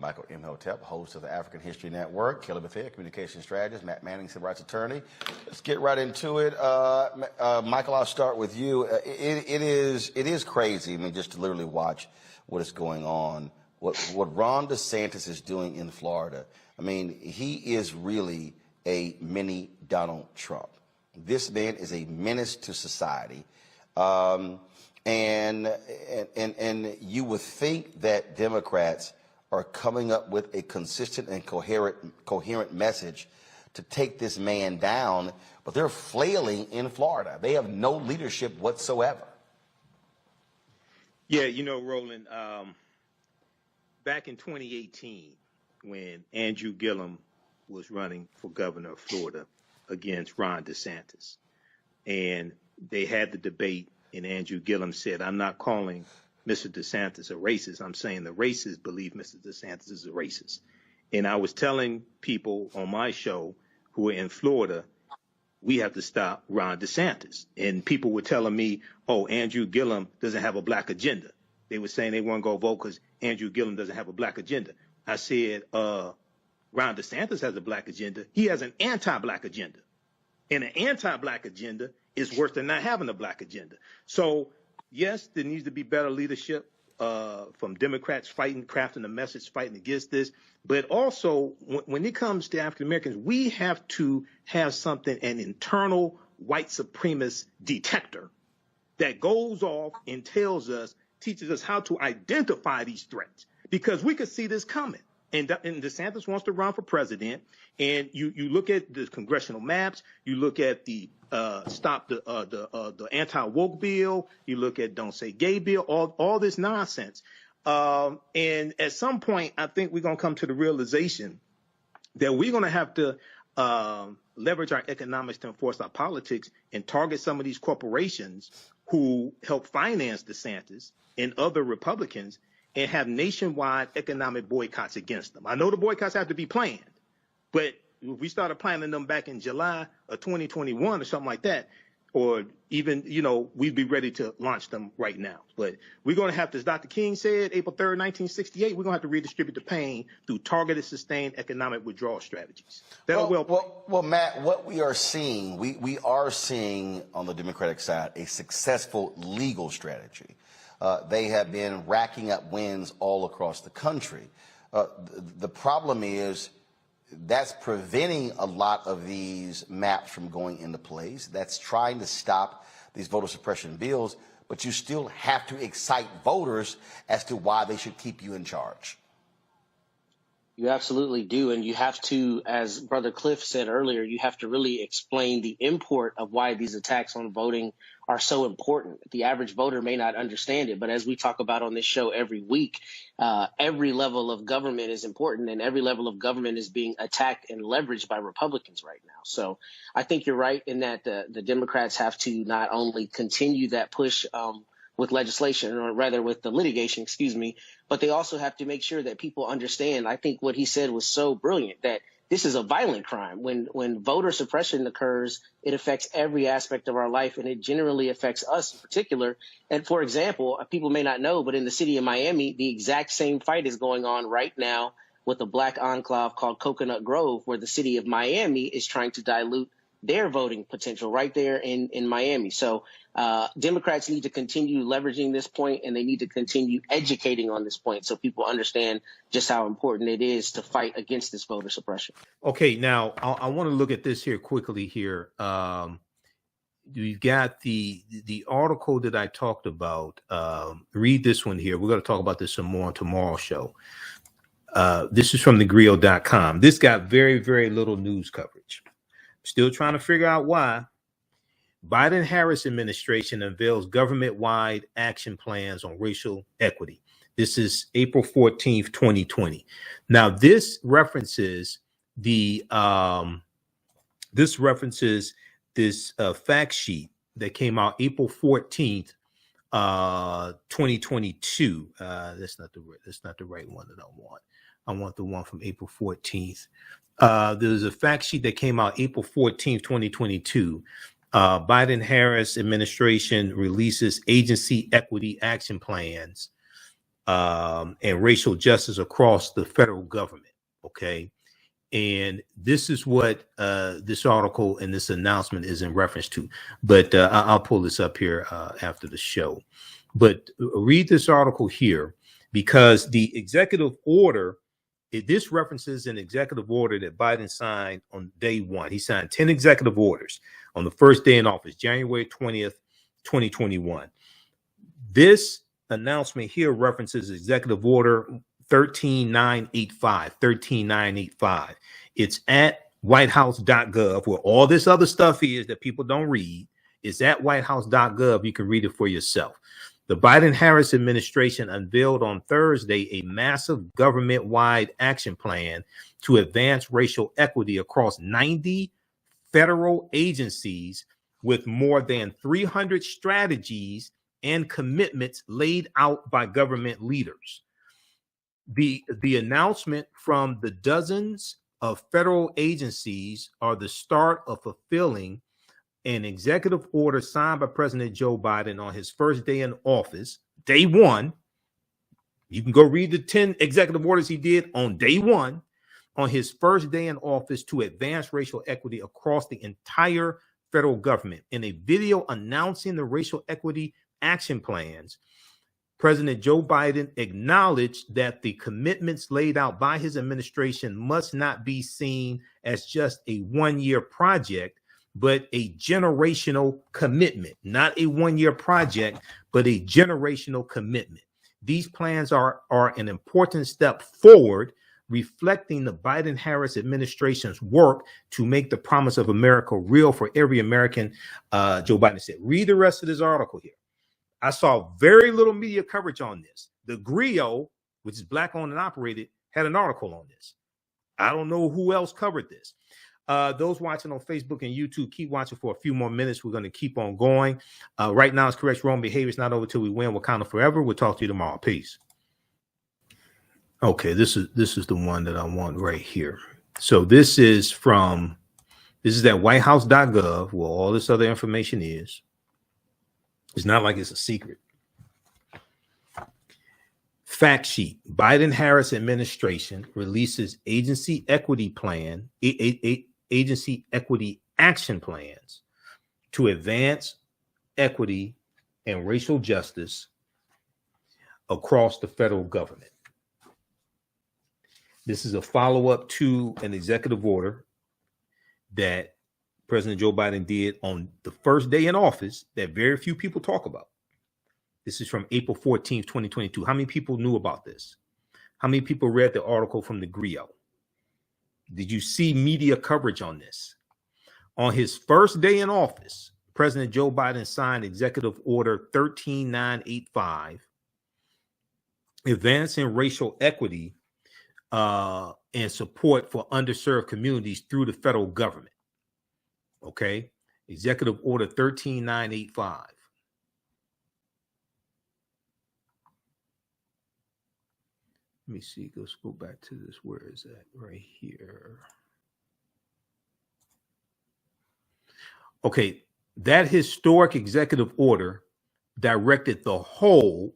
Michael Imhotep, host of the African History Network, Kemet, communication strategist, Matt Manning, civil rights attorney. Let's get right into it. Michael, I'll start with you. It is crazy, just to literally watch what is going on, what Ron DeSantis is doing in Florida. He is really a mini Donald Trump. This man is a menace to society. And you would think that Democrats are coming up with a consistent and coherent message to take this man down, but they're flailing in Florida. They have no leadership whatsoever. Yeah, Roland, back in 2018, when Andrew Gillum was running for governor of Florida against Ron DeSantis, and they had the debate, and Andrew Gillum said, I'm not calling Mr. DeSantis a racist. I'm saying the racists believe Mr. DeSantis is a racist. And I was telling people on my show who are in Florida, we have to stop Ron DeSantis. And people were telling me, oh, Andrew Gillum doesn't have a black agenda. They were saying they weren't going to vote because Andrew Gillum doesn't have a black agenda. I said, Ron DeSantis has a black agenda. He has an anti-black agenda. And an anti-black agenda is worse than not having a black agenda. So, yes, there needs to be better leadership from Democrats crafting a message, fighting against this. But also, when it comes to African Americans, we have to have an internal white supremacist detector that goes off and teaches us how to identify these threats, because we could see this coming. And DeSantis wants to run for president. And you look at the congressional maps, you look at the stop the anti-woke bill, you look at don't say gay bill, all this nonsense. And at some point, I think we're going to come to the realization that we're going to have to leverage our economics to enforce our politics and target some of these corporations who help finance DeSantis and other Republicans, and have nationwide economic boycotts against them. I know the boycotts have to be planned, but if we started planning them back in July of 2021 or something like that, or even, we'd be ready to launch them right now. But we're going to have to, as Dr. King said, April 3rd, 1968, we're going to have to redistribute the pain through targeted, sustained economic withdrawal strategies. Well, Matt, what we are seeing, we are seeing on the Democratic side a successful legal strategy. They have been racking up wins all across the country. The problem is that's preventing a lot of these maps from going into place. That's trying to stop these voter suppression bills, but you still have to excite voters as to why they should keep you in charge. You absolutely do. And you have to, as Brother Cliff said earlier, you have to really explain the import of why these attacks on voting are so important. The average voter may not understand it, but as we talk about on this show every week, every level of government is important, and every level of government is being attacked and leveraged by Republicans right now. So I think you're right in that the Democrats have to not only continue that push with legislation, or rather with the litigation, but they also have to make sure that people understand. I think what he said was so brilliant, that this is a violent crime. When voter suppression occurs, it affects every aspect of our life, and it generally affects us in particular. And for example, people may not know, but in the city of Miami, the exact same fight is going on right now with a black enclave called Coconut Grove, where the city of Miami is trying to dilute their voting potential right there in Miami. So Democrats need to continue leveraging this point, and they need to continue educating on this point so people understand just how important it is to fight against this voter suppression. Okay, now I want to look at this here quickly here. We've got the article that I talked about. Read this one here. We're going to talk about this some more on tomorrow's show. This is from thegrio.com. This got very, very little news coverage. Still trying to figure out why. Biden-Harris administration unveils government-wide action plans on racial equity. This is April 14th, 2020. Now, this references this fact sheet that came out April 14th, 2022. That's not the right one that I want. I want the one from April 14th. There's a fact sheet that came out April 14th, 2022. Biden-Harris administration releases agency equity action plans and racial justice across the federal government. Okay. And this is what this article and this announcement is in reference to. But I'll pull this up here after the show. But read this article here, because the executive order, this references an executive order that Biden signed on day one. He signed 10 executive orders on the first day in office, January 20th, 2021. This announcement here references executive order 13985. It's at whitehouse.gov, where all this other stuff is that people don't read. It's at whitehouse.gov. You can read it for yourself. The Biden-Harris administration unveiled on Thursday a massive government-wide action plan to advance racial equity across 90 federal agencies, with more than 300 strategies and commitments laid out by government leaders. The announcement from the dozens of federal agencies are the start of fulfilling an executive order signed by President Joe Biden on his first day in office, day one. You can go read the 10 executive orders he did on day one, on his first day in office, to advance racial equity across the entire federal government. In a video announcing the racial equity action plans, President Joe Biden acknowledged that the commitments laid out by his administration must not be seen as just a one-year project, but a generational commitment, not a one-year project, but a generational commitment. These plans are an important step forward, reflecting the Biden-Harris administration's work to make the promise of America real for every American, Joe Biden said. Read the rest of this article here. I saw very little media coverage on this. The GRIO, which is Black-owned and operated, had an article on this. I don't know who else covered this. Those watching on Facebook and YouTube, keep watching for a few more minutes. We're going to keep on going. Right now, it's correct wrong behavior. It's not over till we win. Wakanda forever. We'll talk to you tomorrow. Peace. Okay, this is the one that I want right here. So this is that whitehouse.gov where all this other information is. It's not like it's a secret. Fact sheet. Biden-Harris administration releases agency equity plan, agency equity action plans to advance equity and racial justice across the federal government. This is a follow-up to an executive order that President Joe Biden did on the first day in office that very few people talk about. This is from April 14th, 2022. How many people knew about this? How many people read the article from the GRIO? Did you see media coverage on this? On his first day in office, President Joe Biden signed Executive Order 13985, advancing racial equity and support for underserved communities through the federal government. Okay, Executive Order 13985. Let me see. Let's go back to this. Where is that? Right here. Okay, that historic executive order directed the whole,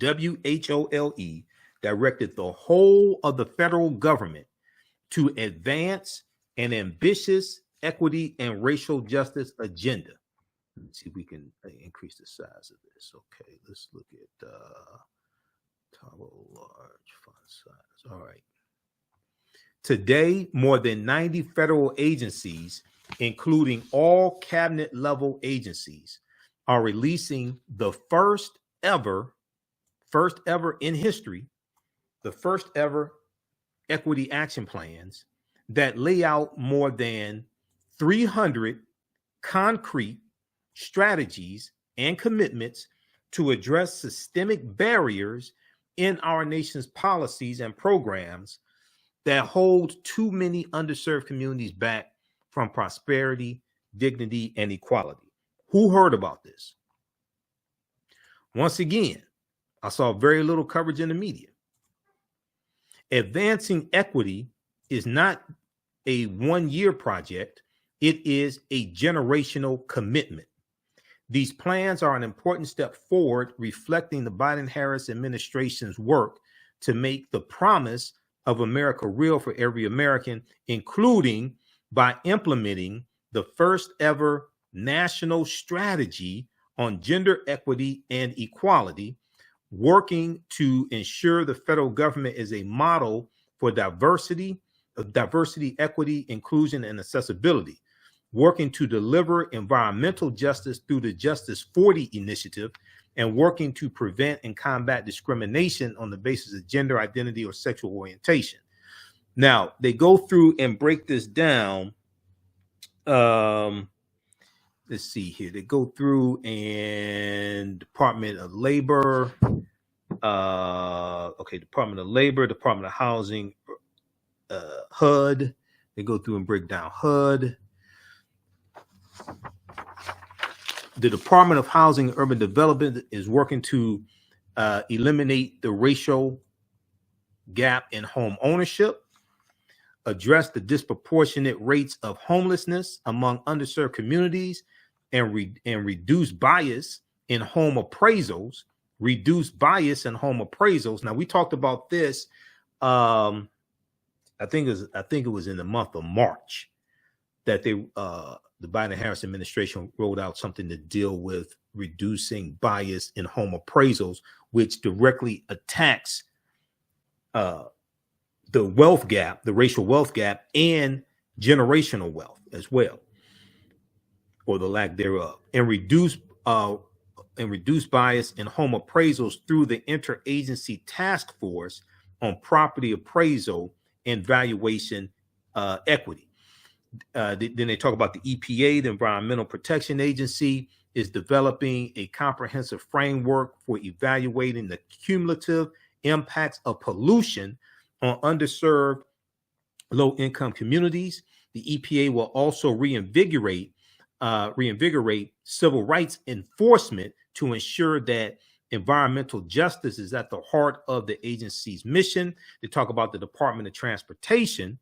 WHOLE, directed the whole of the federal government to advance an ambitious equity and racial justice agenda. Let's see if we can increase the size of this. Okay, let's look at toggle large font size. All right. Today, more than 90 federal agencies, including all cabinet level agencies, are releasing the first ever in history, the first ever equity action plans that lay out more than 300 concrete strategies and commitments to address systemic barriers in our nation's policies and programs that hold too many underserved communities back from prosperity, dignity, and equality. Who heard about this? Once again, I saw very little coverage in the media. Advancing equity is not a one-year project. It is a generational commitment. These plans are an important step forward, reflecting the Biden-Harris administration's work to make the promise of America real for every American, including by implementing the first ever national strategy on gender equity and equality, working to ensure the federal government is a model for diversity, equity, inclusion, and accessibility, working to deliver environmental justice through the Justice 40 initiative, and working to prevent and combat discrimination on the basis of gender identity or sexual orientation. Now, they go through and break this down. Let's see here. They go through and Department of Labor, Department of Labor, Department of Housing, HUD. They go through and break down HUD. The Department of Housing and Urban Development is working to eliminate the racial gap in home ownership, address the disproportionate rates of homelessness among underserved communities, and reduce bias in home appraisals. Now, we talked about this. I think it was in the month of March that the Biden-Harris administration rolled out something to deal with reducing bias in home appraisals, which directly attacks the wealth gap, the racial wealth gap, and generational wealth as well. or the lack thereof, and reduce bias in home appraisals through the interagency task force on property appraisal and valuation equity. Then they talk about the EPA, the Environmental Protection Agency, is developing a comprehensive framework for evaluating the cumulative impacts of pollution on underserved low-income communities. The EPA will also reinvigorate civil rights enforcement to ensure that environmental justice is at the heart of the agency's mission. They talk about the Department of Transportation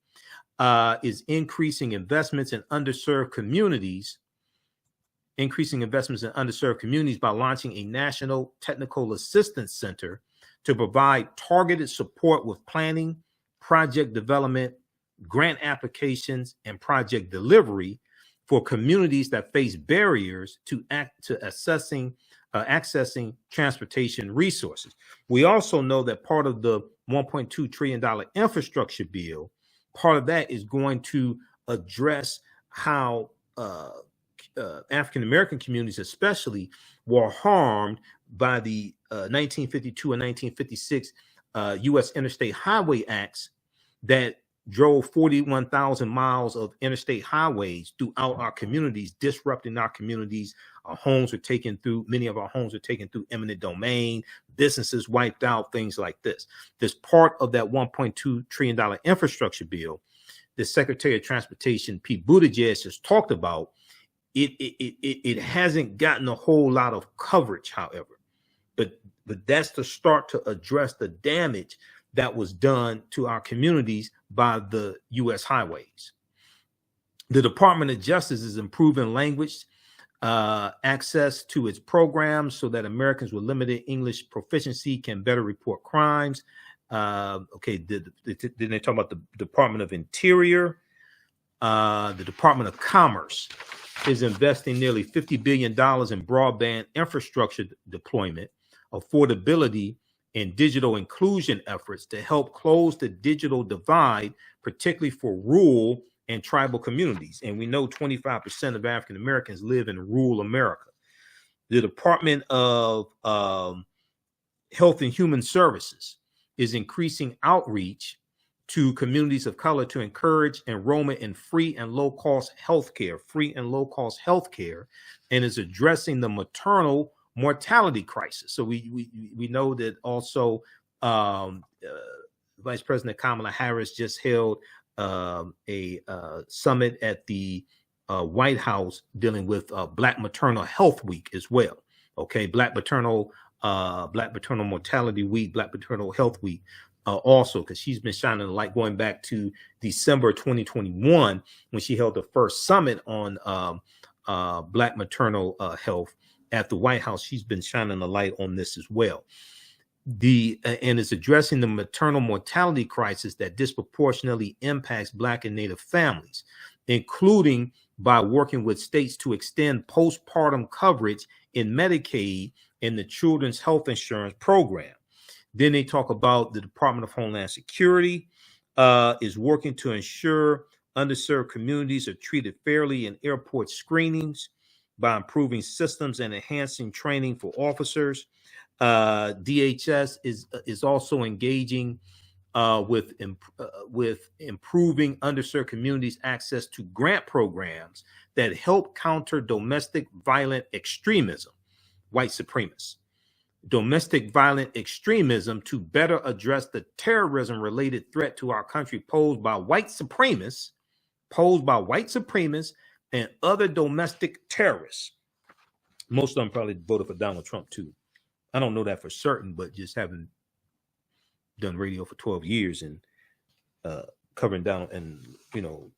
is increasing investments in underserved communities by launching a national technical assistance center to provide targeted support with planning, project development, grant applications, and project delivery for communities that face barriers to accessing transportation resources. We also know that part of the $1.2 trillion infrastructure bill, part of that is going to address how African American communities especially were harmed by the 1952 and 1956 U.S. Interstate Highway Acts that drove 41,000 miles of interstate highways throughout our communities, disrupting our communities. Our homes were taken through, many of our homes were taken through eminent domain, businesses wiped out, things like this. This part of that $1.2 trillion infrastructure bill, the Secretary of Transportation, Pete Buttigieg, has talked about. It hasn't gotten a whole lot of coverage, however, but that's to start to address the damage that was done to our communities by the U.S. highways. The Department of Justice is improving language access to its programs so that Americans with limited English proficiency can better report crimes. Then they talk about the Department of Interior. The Department of Commerce is investing nearly $50 billion in broadband infrastructure deployment, affordability, and digital inclusion efforts to help close the digital divide, particularly for rural and tribal communities. And we know 25% of African Americans live in rural America. The Department of Health and Human Services is increasing outreach to communities of color to encourage enrollment in free and low-cost healthcare, and is addressing the maternal mortality crisis. So we know that also Vice President Kamala Harris just held a summit at the White House dealing with Black Maternal Health Week as well. Okay, Black Maternal Mortality Week, Black Maternal Health Week. Also, because she's been shining the light going back to December 2021 when she held the first summit on Black maternal health at the White House. She's been shining the light on this as well. And is addressing the maternal mortality crisis that disproportionately impacts Black and Native families, including by working with states to extend postpartum coverage in Medicaid and the Children's Health Insurance Program. Then they talk about the Department of Homeland Security is working to ensure underserved communities are treated fairly in airport screenings by improving systems and enhancing training for officers. DHS is also engaging with improving underserved communities' access to grant programs that help counter domestic violent extremism, white supremacists. Domestic violent extremism to better address the terrorism-related threat to our country posed by white supremacists and other domestic terrorists. Most of them probably voted for Donald Trump too. I don't know that for certain, but just having done radio for 12 years and covering down and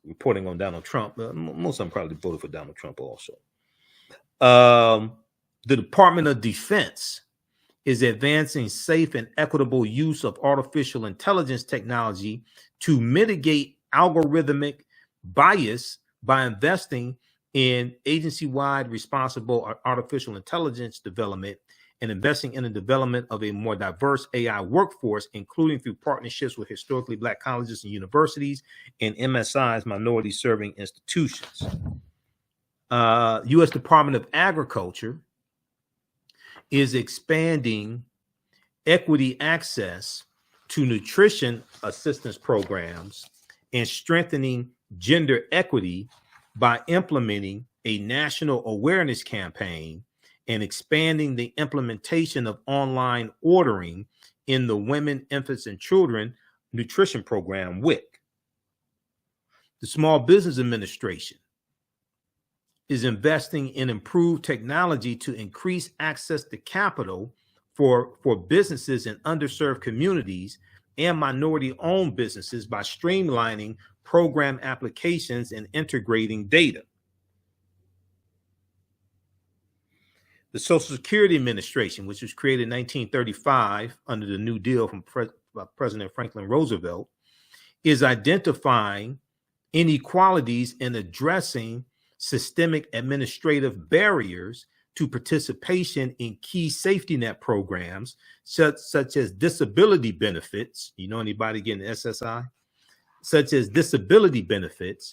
reporting on Donald Trump, most of them probably voted for Donald Trump also. The Department of Defense is advancing safe and equitable use of artificial intelligence technology to mitigate algorithmic bias by investing in agency-wide responsible artificial intelligence development and investing in the development of a more diverse AI workforce, including through partnerships with historically Black colleges and universities and MSIs, minority serving institutions. U.S. Department of Agriculture is expanding equity access to nutrition assistance programs and strengthening gender equity by implementing a national awareness campaign and expanding the implementation of online ordering in the Women, Infants, and Children Nutrition Program, WIC. The Small Business Administration is investing in improved technology to increase access to capital for businesses in underserved communities and minority-owned businesses by streamlining program applications and integrating data. The Social Security Administration, which was created in 1935 under the New Deal from President Franklin Roosevelt, is identifying inequalities and addressing systemic administrative barriers to participation in key safety net programs, such as disability benefits. You know anybody getting SSI? Such as disability benefits,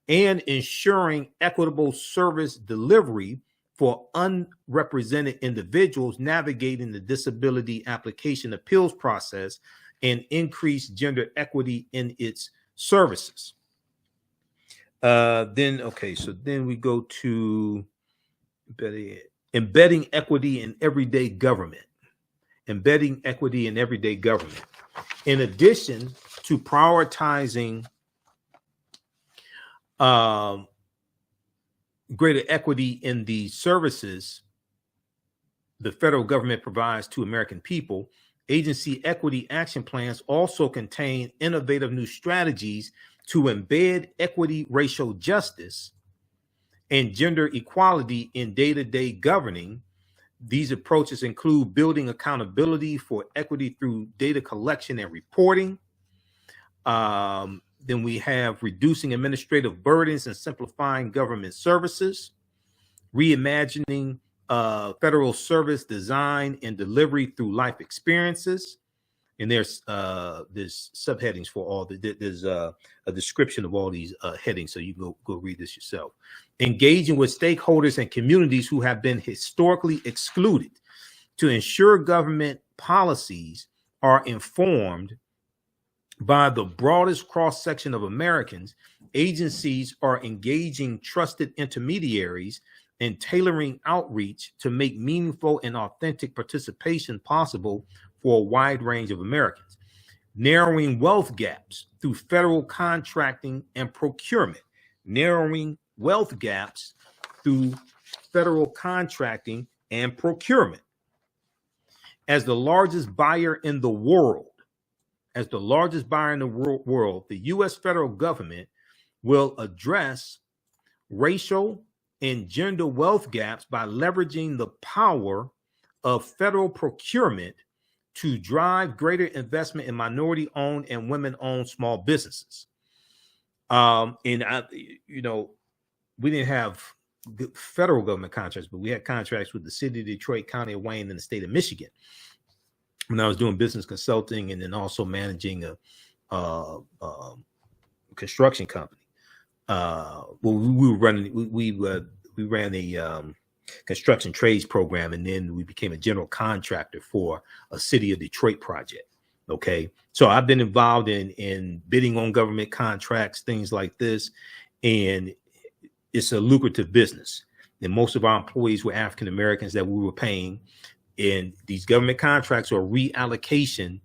and ensuring equitable service delivery for unrepresented individuals navigating the disability application appeals process and increase gender equity in its services. Then we go to embedding equity in everyday government. Embedding equity in everyday government. In addition to prioritizing greater equity in the services the federal government provides to American people, agency equity action plans also contain innovative new strategies to embed equity, racial justice, and gender equality in day-to-day governing. These approaches include building accountability for equity through data collection and reporting. Then we have reducing administrative burdens and simplifying government services, reimagining federal service design and delivery through life experiences. And there's subheadings for all there's a description of all these headings, so you go read this yourself. Engaging with stakeholders and communities who have been historically excluded to ensure government policies are informed by the broadest cross-section of Americans. Agencies are engaging trusted intermediaries and tailoring outreach to make meaningful and authentic participation possible for a wide range of Americans. Narrowing wealth gaps through federal contracting and procurement. Narrowing wealth gaps through federal contracting and procurement. As the largest buyer in the world, the U.S. federal government will address racial and gender wealth gaps by leveraging the power of federal procurement to drive greater investment in minority-owned and women-owned small businesses. We didn't have federal government contracts, but we had contracts with the city of Detroit, county of Wayne, and the state of Michigan. When I was doing business consulting and then also managing a construction company, we ran a construction trades program, and then we became a general contractor for a city of Detroit project. Okay, so I've been involved in bidding on government contracts, things like this, and it's a lucrative business. And most of our employees were African Americans that we were paying. And these government contracts are reallocation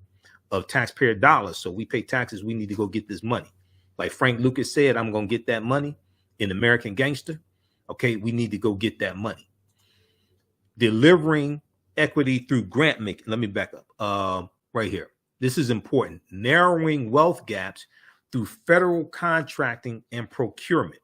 of taxpayer dollars. So we pay taxes. We need to go get this money. Like Frank Lucas said, I'm going to get that money in American Gangster. Okay, we need to go get that money. Delivering equity through grant making. Let me back up right here. This is important. Narrowing wealth gaps through federal contracting and procurement.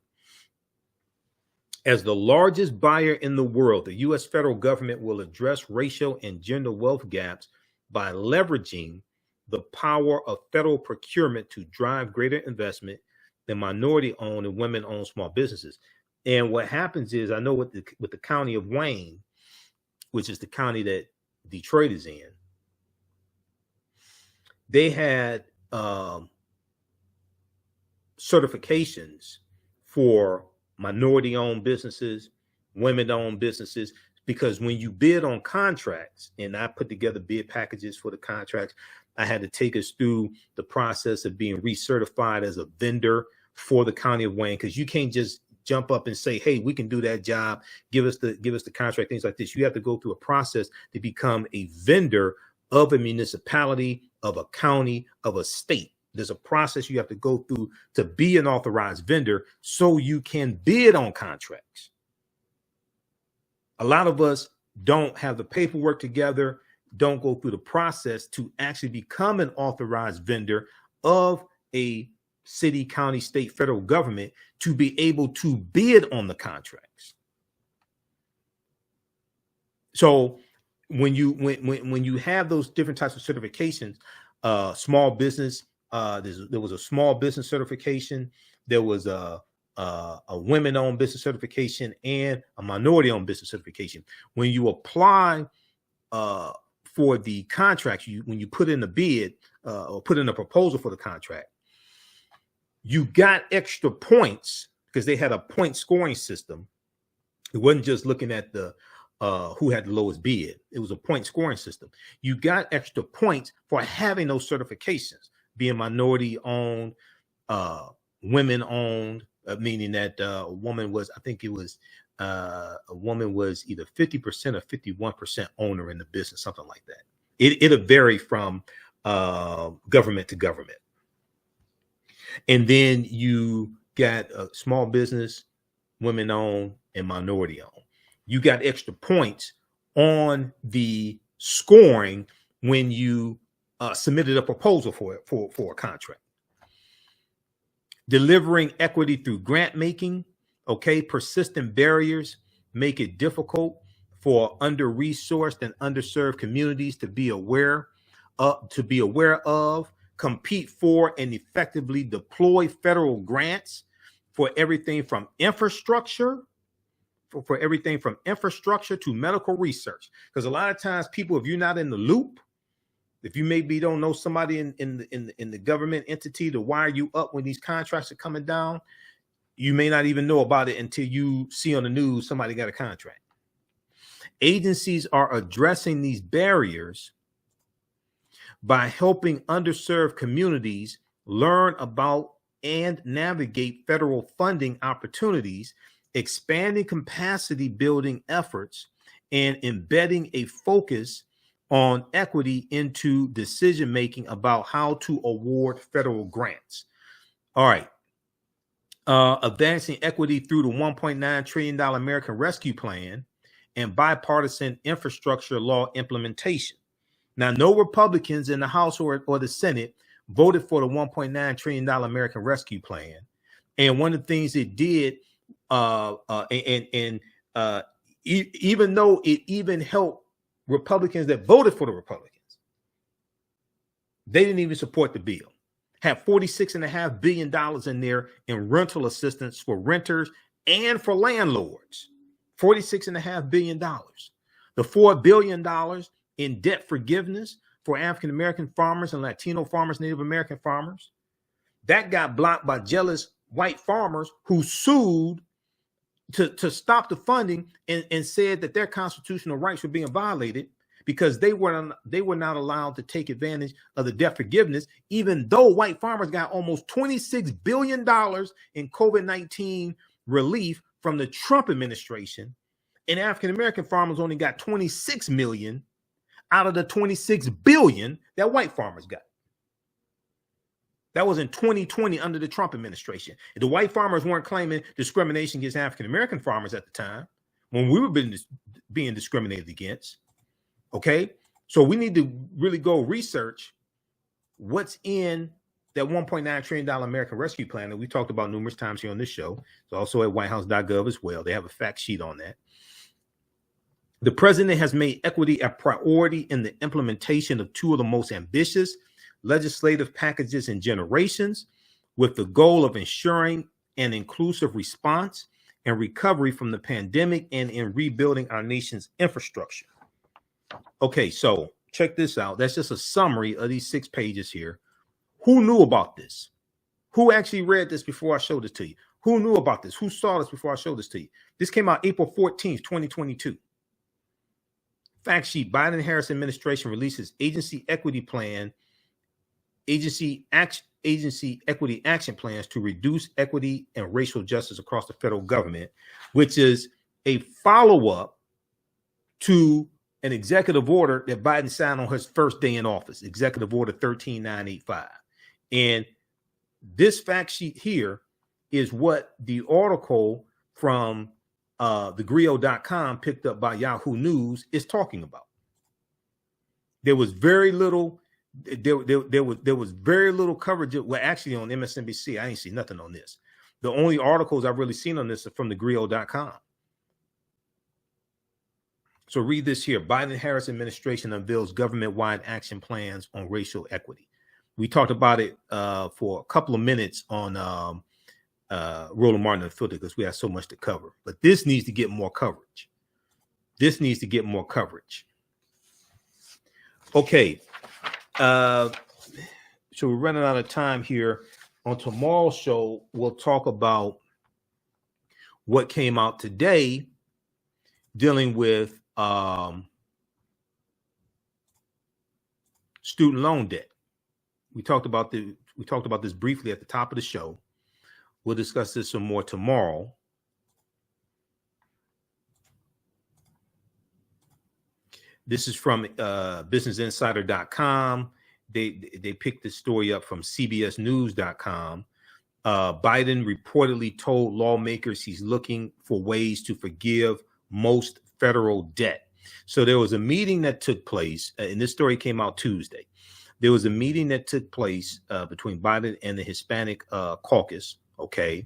As the largest buyer in the world, the U.S. federal government will address racial and gender wealth gaps by leveraging the power of federal procurement to drive greater investment in minority-owned and women-owned small businesses. And what happens is, I know with the county of Wayne, which is the county that Detroit is in, they had certifications for minority-owned businesses, women-owned businesses, because when you bid on contracts, and I put together bid packages for the contracts, I had to take us through the process of being recertified as a vendor for the County of Wayne, because you can't just jump up and say, hey, we can do that job, give us the contract, things like this. You have to go through a process to become a vendor of a municipality, of a county, of a state. There's a process you have to go through to be an authorized vendor so you can bid on contracts. A lot of us don't have the paperwork together, don't go through the process to actually become an authorized vendor of a city, county, state, federal government to be able to bid on the contracts. So when you have those different types of certifications, small business, there was a small business certification, there was a women-owned business certification, and a minority-owned business certification. When you apply for the contract, when you put in a bid or put in a proposal for the contract, you got extra points because they had a point scoring system. It wasn't just looking at the who had the lowest bid. It was a point scoring system. You got extra points for having those certifications, being minority-owned, women-owned, meaning that a woman was, I think it was, a woman was either 50% or 51% owner in the business, something like that. It'll vary from government to government. And then you got a small business, women-owned, and minority-owned. You got extra points on the scoring when you submitted a proposal for a contract. Delivering equity through grant making, okay, persistent barriers make it difficult for under-resourced and underserved communities to be aware of, compete for, and effectively deploy federal grants for everything from infrastructure, to medical research. Because a lot of times people, if you're not in the loop, if you maybe don't know somebody in the government entity to wire you up when these contracts are coming down, you may not even know about it until you see on the news somebody got a contract. Agencies are addressing these barriers by helping underserved communities learn about and navigate federal funding opportunities, expanding capacity building efforts, and embedding a focus on equity into decision making about how to award federal grants. All right. Advancing equity through the $1.9 trillion American Rescue Plan and bipartisan infrastructure law implementation. Now, no Republicans in the House or the Senate voted for the $1.9 trillion American Rescue Plan. And one of the things it did, even though it even helped Republicans that voted for the Republicans, they didn't even support the bill. Had $46.5 billion in there in rental assistance for renters and for landlords. $46.5 billion. The $4 billion in debt forgiveness for African American farmers and Latino farmers, Native American farmers, that got blocked by jealous white farmers who sued to stop the funding and said that their constitutional rights were being violated because they were not allowed to take advantage of the debt forgiveness, even though white farmers got almost $26 billion in COVID-19 relief from the Trump administration, and African American farmers only got $26 million out of the $26 billion that white farmers got. That was in 2020 under the Trump administration. The white farmers weren't claiming discrimination against African American farmers at the time when we were being discriminated against. Okay, so we need to really go research what's in that $1.9 trillion American Rescue Plan that we talked about numerous times here on this show. It's also at whitehouse.gov as well. They have a fact sheet on that. The president has made equity a priority in the implementation of two of the most ambitious legislative packages in generations, with the goal of ensuring an inclusive response and recovery from the pandemic and in rebuilding our nation's infrastructure. Okay, so check this out. That's just a summary of these 6 pages here. Who knew about this? Who actually read this before I showed it to you? Who knew about this? Who saw this before I showed this to you? This came out April 14th, 2022. Fact sheet: Biden-Harris administration releases agency equity plan, agency equity action plans to reduce equity and racial justice across the federal government, which is a follow-up to an executive order that Biden signed on his first day in office, Executive Order 13985. And this fact sheet here is what the article from thegrio.com picked up by Yahoo News is talking about. There was very little. There was very little coverage. Well, actually, on MSNBC, I ain't seen nothing on this. The only articles I've really seen on this are from thegrio.com. So read this here. Biden-Harris administration unveils government-wide action plans on racial equity. We talked about it for a couple of minutes on Roland Martin and Filter because we have so much to cover. But this needs to get more coverage. This needs to get more coverage. Okay. So we're running out of time here. On tomorrow's show, we'll talk about what came out today dealing with student loan debt. We talked about this briefly at the top of the show. We'll discuss this some more tomorrow. This is from businessinsider.com. They picked this story up from cbsnews.com. Biden reportedly told lawmakers he's looking for ways to forgive most federal debt. So there was a meeting that took place, and this story came out Tuesday. There was a meeting that took place between Biden and the Hispanic caucus. Okay.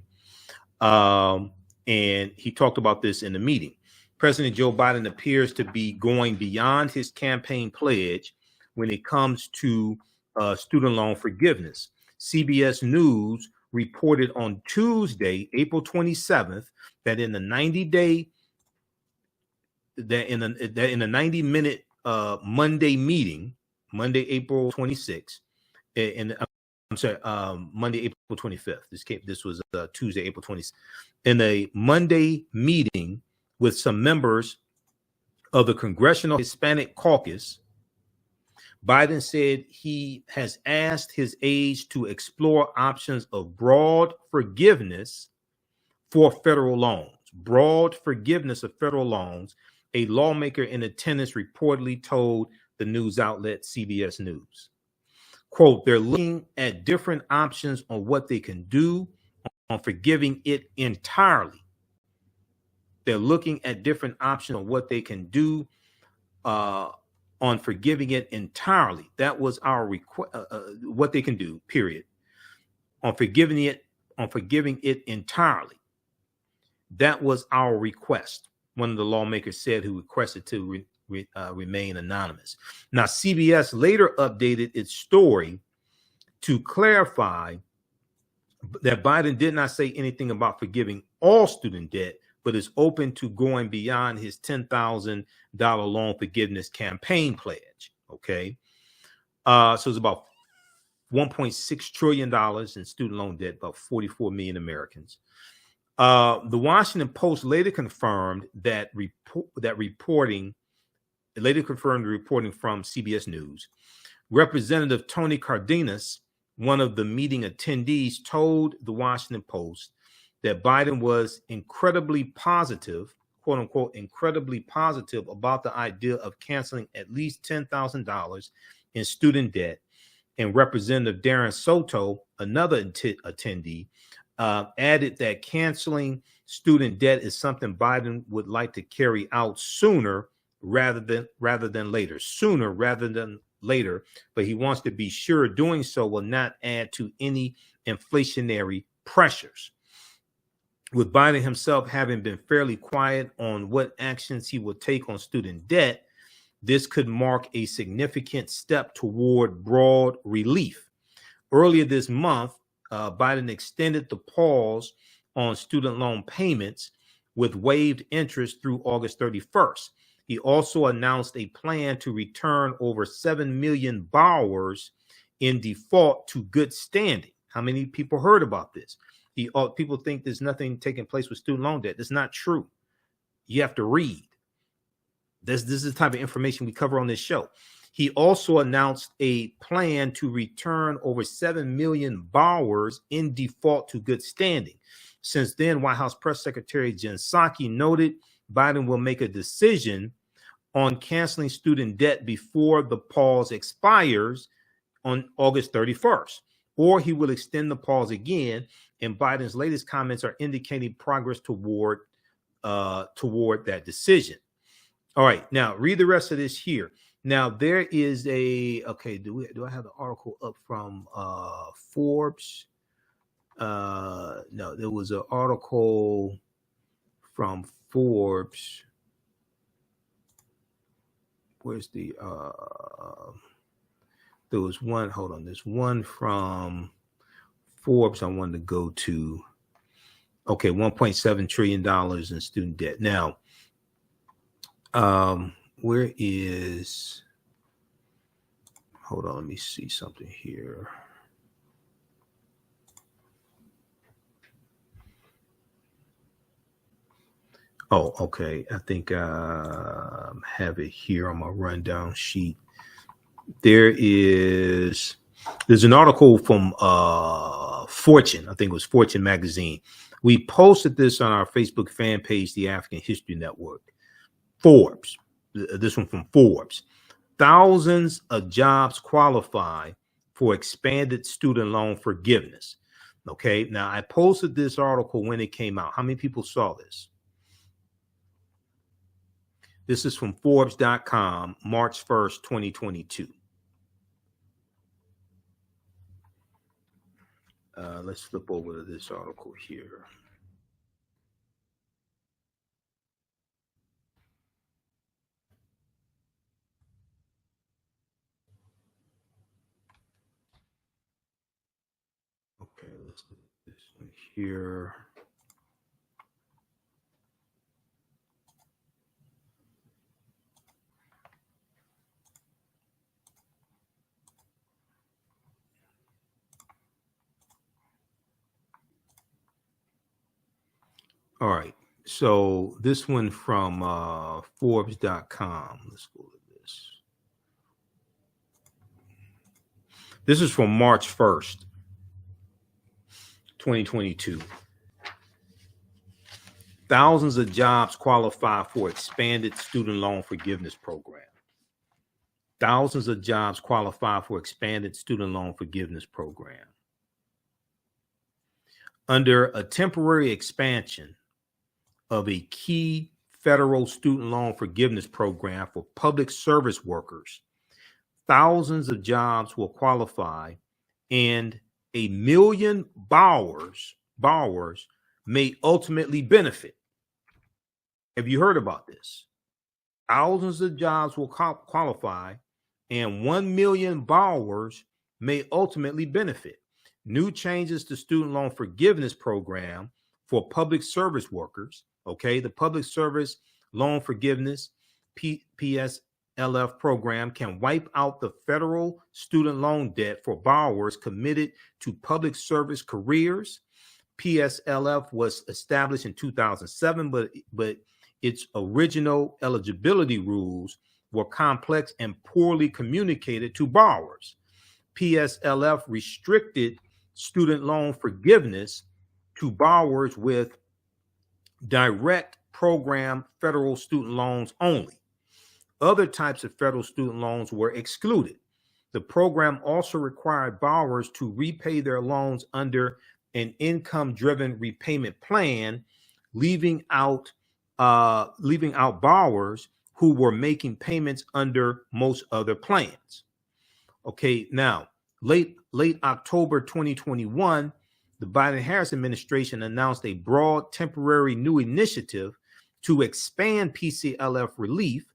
And he talked about this in the meeting. President Joe Biden appears to be going beyond his campaign pledge when it comes to student loan forgiveness. CBS News reported on Tuesday, April 27th, that in the 90-minute Monday meeting, Monday, April 26th, Monday, April 25th. This was Tuesday, April 26th. In a Monday meeting with some members of the Congressional Hispanic Caucus, Biden said he has asked his aides to explore options of broad forgiveness for federal loans. Broad forgiveness of federal loans, a lawmaker in attendance reportedly told the news outlet CBS News. Quote, they're looking at different options on what they can do on forgiving it entirely. They're looking at different options on what they can do on forgiving it entirely. That was our request, what they can do, period. On forgiving it entirely. That was our request, one of the lawmakers said, who requested to remain anonymous. Now, CBS later updated its story to clarify that Biden did not say anything about forgiving all student debt, but is open to going beyond his $10,000 loan forgiveness campaign pledge. Okay. So it's about $1.6 trillion in student loan debt, about 44 million Americans. The Washington Post later confirmed the reporting from CBS News. Representative Tony Cardenas, one of the meeting attendees, told the Washington Post that Biden was incredibly positive, quote unquote, incredibly positive about the idea of canceling at least $10,000 in student debt. And Representative Darren Soto, another attendee, added that canceling student debt is something Biden would like to carry out sooner rather than later, but he wants to be sure doing so will not add to any inflationary pressures. With Biden himself having been fairly quiet on what actions he will take on student debt, this could mark a significant step toward broad relief. Earlier this month, Biden extended the pause on student loan payments with waived interest through August 31st. He also announced a plan to return over 7 million borrowers in default to good standing. How many people heard about this? People think there's nothing taking place with student loan debt. That's not true. You have to read. This is the type of information we cover on this show. He also announced a plan to return over 7 million borrowers in default to good standing. Since then, White House Press Secretary Jen Psaki noted Biden will make a decision on canceling student debt before the pause expires on August 31st, or he will extend the pause again. And Biden's latest comments are indicating progress toward that decision. All right, now read the rest of this here. Now there is do I have the article up from Forbes? No, there was an article from Forbes. Where's the there was one, hold on, there's one from Forbes I wanted to go to. Okay, $1.7 trillion in student debt. Now, where is, hold on, let me see something here. Oh, okay. I think I have it here on my rundown sheet. There's an article from Fortune. I think it was Fortune magazine. We posted this on our Facebook fan page, the African History Network. Forbes, this one from Forbes. Thousands of jobs qualify for expanded student loan forgiveness. Okay, now I posted this article when it came out. How many people saw this? This is from Forbes.com, March 1st, 2022. Let's flip over to this article here. Okay, let's look at this one here. All right, so this one from Forbes.com. Let's go to this. This is from March 1st, 2022. Thousands of jobs qualify for expanded student loan forgiveness program. Thousands of jobs qualify for expanded student loan forgiveness program. Under a temporary expansion of a key federal student loan forgiveness program for public service workers, thousands of jobs will qualify and 1 million borrowers may ultimately benefit. Have you heard about this? Thousands of jobs will qualify and 1 million borrowers may ultimately benefit. New changes to student loan forgiveness program for public service workers. Okay, the Public Service Loan Forgiveness, PSLF program can wipe out the federal student loan debt for borrowers committed to public service careers. PSLF was established in 2007, but its original eligibility rules were complex and poorly communicated to borrowers. PSLF restricted student loan forgiveness to borrowers with direct program federal student loans only. Other types of federal student loans were excluded. The program also required borrowers to repay their loans under an income-driven repayment plan, leaving out borrowers who were making payments under most other plans. Okay, now late October 2021, the Biden-Harris administration announced a broad temporary new initiative to expand PCLF relief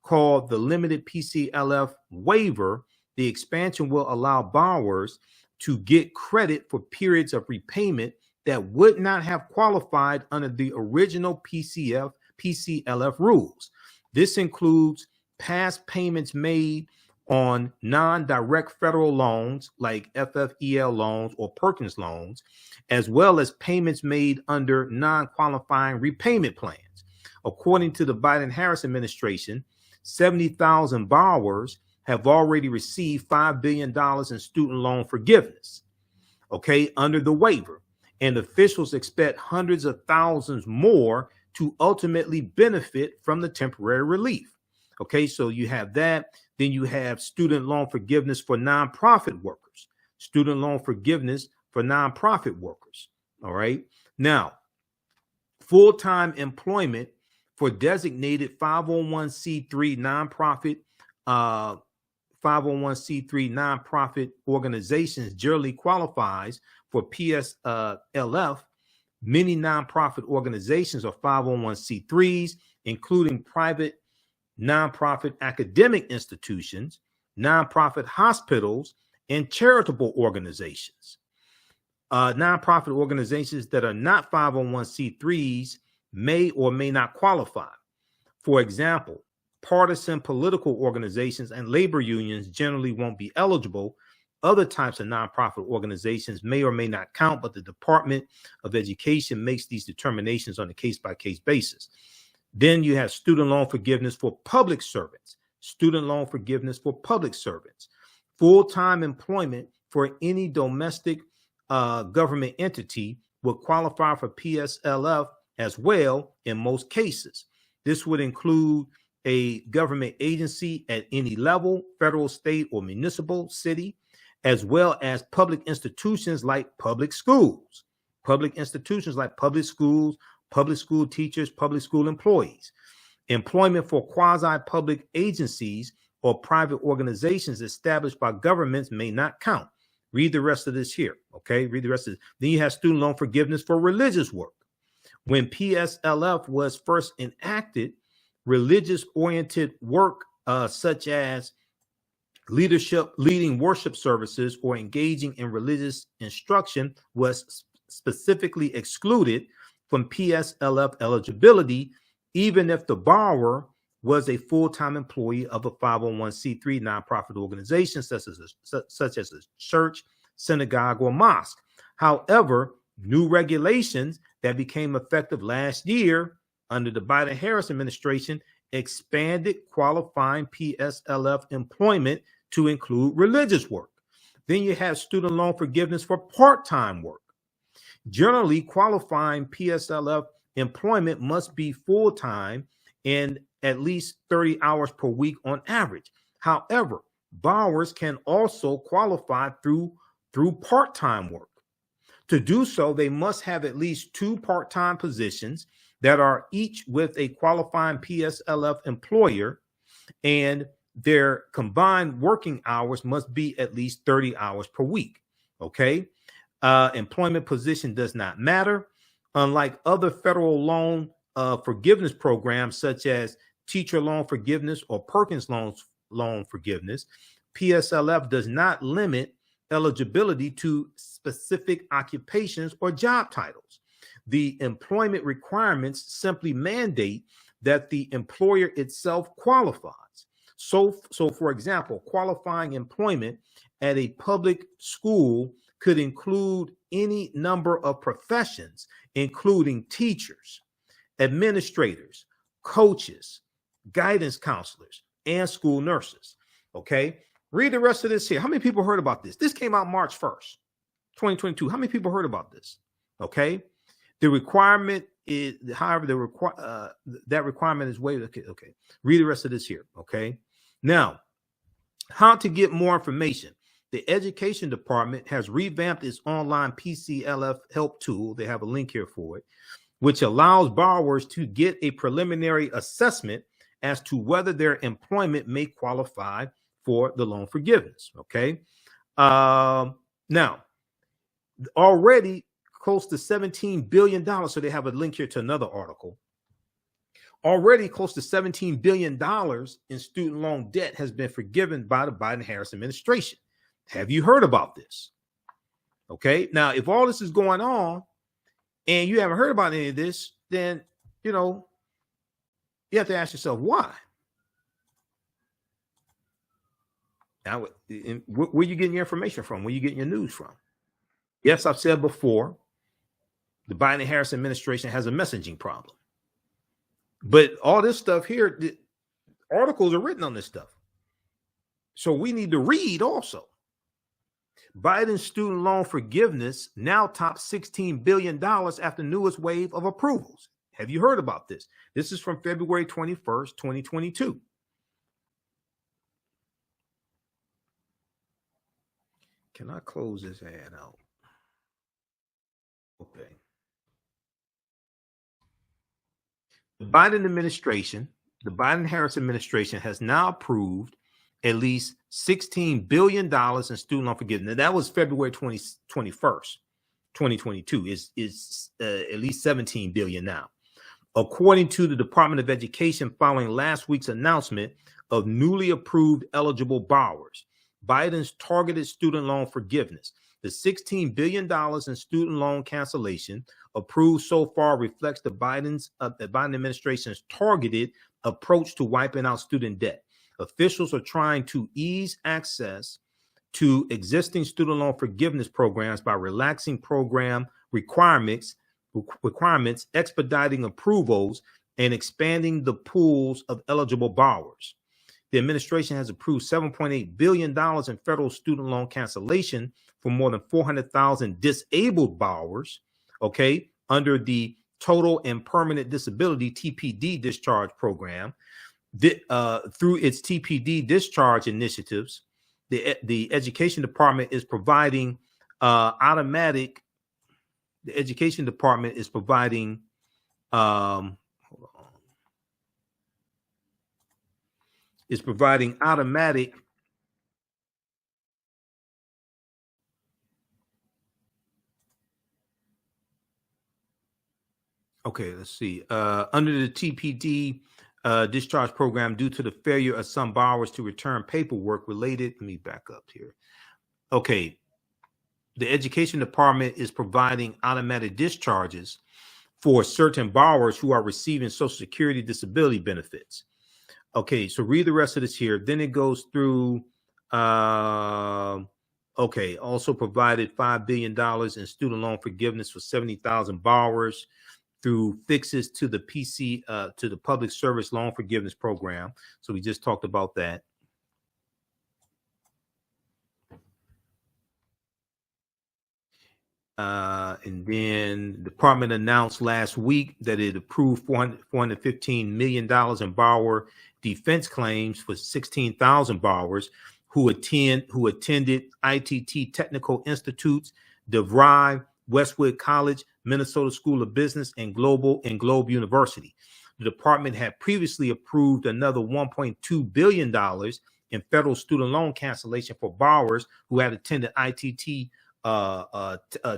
called the Limited PCLF Waiver. The expansion will allow borrowers to get credit for periods of repayment that would not have qualified under the original PCLF rules. This includes past payments made on non-direct federal loans like FFEL loans or Perkins loans, as well as payments made under non-qualifying repayment plans. According to the Biden-Harris administration, 70,000 borrowers have already received $5 billion in student loan forgiveness, under the waiver. And officials expect hundreds of thousands more to ultimately benefit from the temporary relief. So you have that. Then you have student loan forgiveness for nonprofit workers, student loan forgiveness for nonprofit workers. All right. Now, full-time employment for designated 501c3 nonprofit organizations generally qualifies for PSLF. Many nonprofit organizations are 501c3s, including private nonprofit academic institutions, nonprofit hospitals, and charitable organizations. Nonprofit organizations that are not 501c3s may or may not qualify. For example, partisan political organizations and labor unions generally won't be eligible. Other types of nonprofit organizations may or may not count, but the Department of Education makes these determinations on a case-by-case basis. Then you have student loan forgiveness for public servants, full-time employment for any domestic government entity would qualify for PSLF as well in most cases. This would include a government agency at any level, federal, state, or municipal, city, as well as public institutions like public schools, public school teachers, public school employees. Employment for quasi-public agencies or private organizations established by governments may not count. Read the rest of this here, Read the rest of this. Then you have student loan forgiveness for religious work. When PSLF was first enacted, religious-oriented work such as leading worship services or engaging in religious instruction was specifically excluded from PSLF eligibility, even if the borrower was a full-time employee of a 501c3 nonprofit organization, such as a church, synagogue, or mosque. However, new regulations that became effective last year under the Biden-Harris administration expanded qualifying PSLF employment to include religious work. Then you have student loan forgiveness for part-time work. Generally, qualifying PSLF employment must be full-time and at least 30 hours per week on average. However, borrowers can also qualify through part-time work. To do so, they must have at least 2 part-time positions that are each with a qualifying PSLF employer, and their combined working hours must be at least 30 hours per week. Employment position does not matter. Unlike other federal loan forgiveness programs such as teacher loan forgiveness or Perkins loan forgiveness, PSLF does not limit eligibility to specific occupations or job titles. The employment requirements simply mandate that the employer itself qualifies. So for example, qualifying employment at a public school could include any number of professions, including teachers, administrators, coaches, guidance counselors, and school nurses. Read the rest of this here. How many people heard about this? This came out March 1st, 2022. How many people heard about this? The requirement is, however, that requirement is waived. Read the rest of this here. Now, how to get more information. The Education Department has revamped its online Pclf help tool. They have a link here for it, which allows borrowers to get a preliminary assessment as to whether their employment may qualify for the loan forgiveness. Now, already close to $17 billion. So they have a link here to another article. Already close to $17 billion in student loan debt has been forgiven by the Biden-Harris administration. Have you heard about this? Now, if all this is going on and you haven't heard about any of this, then, you have to ask yourself why. Now, where you getting your information from? Where you getting your news from? Yes, I've said before, the Biden-Harris administration has a messaging problem. But all this stuff here, the articles are written on this stuff. So we need to read also. Biden's student loan forgiveness now tops $16 billion after newest wave of approvals. Have you heard about this? This is from February 21st, 2022. Can I close this ad out? Okay. The Biden administration, the Biden-Harris administration has now approved at least $16 billion in student loan forgiveness. That was February 21st, 2022. Is at least $17 billion now. According to the Department of Education, following last week's announcement of newly approved eligible borrowers, Biden's targeted student loan forgiveness. The $16 billion in student loan cancellation approved so far reflects the Biden administration's targeted approach to wiping out student debt. Officials are trying to ease access to existing student loan forgiveness programs by relaxing program requirements, expediting approvals, and expanding the pools of eligible borrowers. The administration has approved $7.8 billion in federal student loan cancellation for more than 400,000 disabled borrowers, okay, under the Total and Permanent Disability TPD discharge program. Through its TPD discharge initiatives, the Education Department is providing automatic okay, let's see. Under the TPD discharge program, due to the failure of some borrowers to return paperwork related. Let me back up here. Okay. The Education Department is providing automatic discharges for certain borrowers who are receiving Social Security disability benefits. Okay, so read the rest of this here. Then it goes through, okay, also provided $5 billion in student loan forgiveness for 70,000 borrowers through fixes to the to the Public Service Loan Forgiveness Program. So we just talked about that. And then the department announced last week that it approved $415 million in borrower defense claims for 16,000 borrowers who attended ITT Technical Institutes, DeVry, Westwood College, Minnesota School of Business, and Globe University. The department had previously approved another $1.2 billion in federal student loan cancellation for borrowers who had attended ITT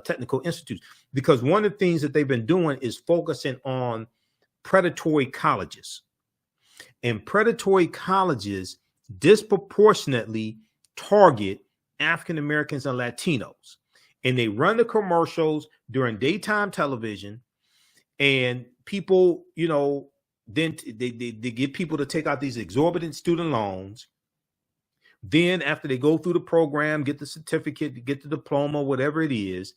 technical institutes, because one of the things that they've been doing is focusing on predatory colleges, and predatory colleges disproportionately target African Americans and Latinos, and they run the commercials during daytime television, and people, you know, then they get people to take out these exorbitant student loans. Then after they go through the program, get the certificate, get the diploma, whatever it is,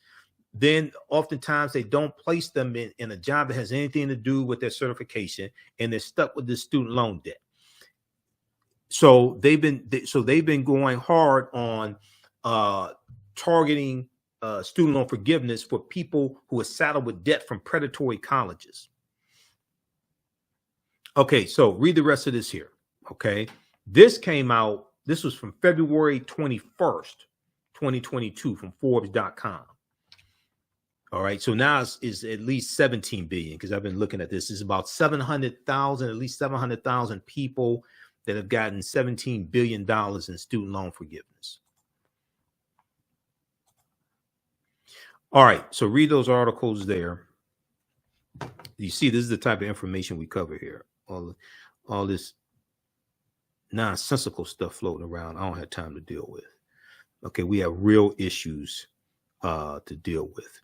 then oftentimes they don't place them in a job that has anything to do with their certification, and they're stuck with this student loan debt. So they've been going hard on targeting student loan forgiveness for people who are saddled with debt from predatory colleges. Okay, so read the rest of this here. Okay, this came out. This was from February 21st, 2022 from Forbes.com. All right. So now it's at least 17 billion, because I've been looking at this. It's about 700,000, at least 700,000 people that have gotten $17 billion in student loan forgiveness. All right. So read those articles there. You see, this is the type of information we cover here. All this nonsensical stuff floating around, I don't have time to deal with. Okay, we have real issues to deal with.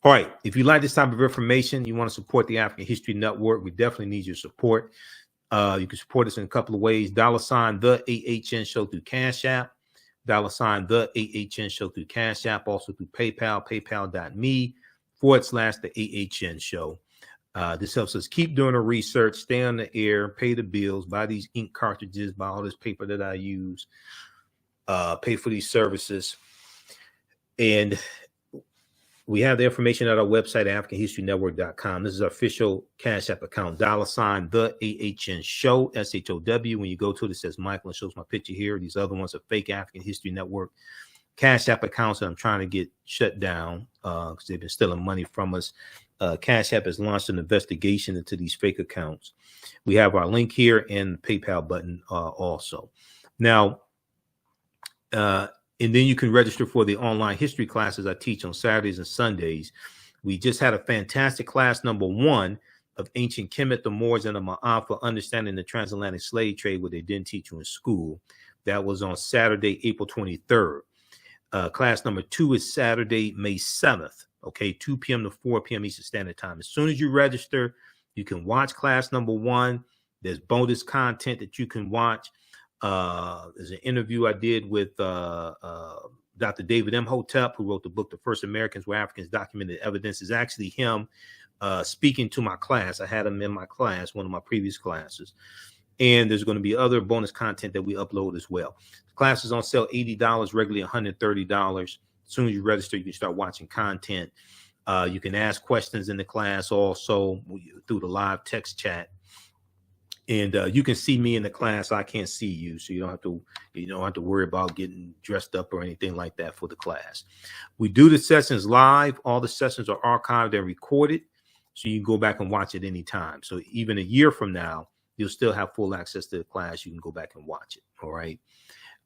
All right, if you like this type of information, you want to support the African History Network, we definitely need your support. You can support us in a couple of ways. $, the AHN show through Cash App. $ the AHN show through Cash App, also through PayPal, paypal.me/the AHN show. This helps us keep doing the research, stay on the air, pay the bills, buy these ink cartridges, buy all this paper that I use, pay for these services. And we have the information at our website, AfricanHistoryNetwork.com. This is our official Cash App account, $ the AHN show, SHOW. When you go to it, it says Michael and shows my picture here. These other ones are fake African History Network Cash App accounts that I'm trying to get shut down because they've been stealing money from us. Cash App has launched an investigation into these fake accounts. We have our link here and the PayPal button also. Now, and then you can register for the online history classes I teach on Saturdays and Sundays. We just had a fantastic class, number 1, of ancient Kemet, the Moors, and the Maafa, understanding the transatlantic slave trade, what they didn't teach you in school. That was on Saturday, April 23rd. Class number 2 is Saturday, May 7th. Okay, 2 p.m. to 4 p.m. Eastern Standard Time. As soon as you register, you can watch class number 1. There's bonus content that you can watch. There's an interview I did with Dr. David Imhotep, who wrote the book, The First Americans Where Africans Documented Evidence. Is actually him speaking to my class. I had him in my class, one of my previous classes. And there's going to be other bonus content that we upload as well. The class is on sale $80, regularly $130. As soon as you register, you can start watching content. You can ask questions in the class also through the live text chat. And you can see me in the class. I can't see you, so you don't have to worry about getting dressed up or anything like that for the class. We do the sessions live. All the sessions are archived and recorded, so you can go back and watch it anytime. So even a year from now, you'll still have full access to the class. You can go back and watch it. All right.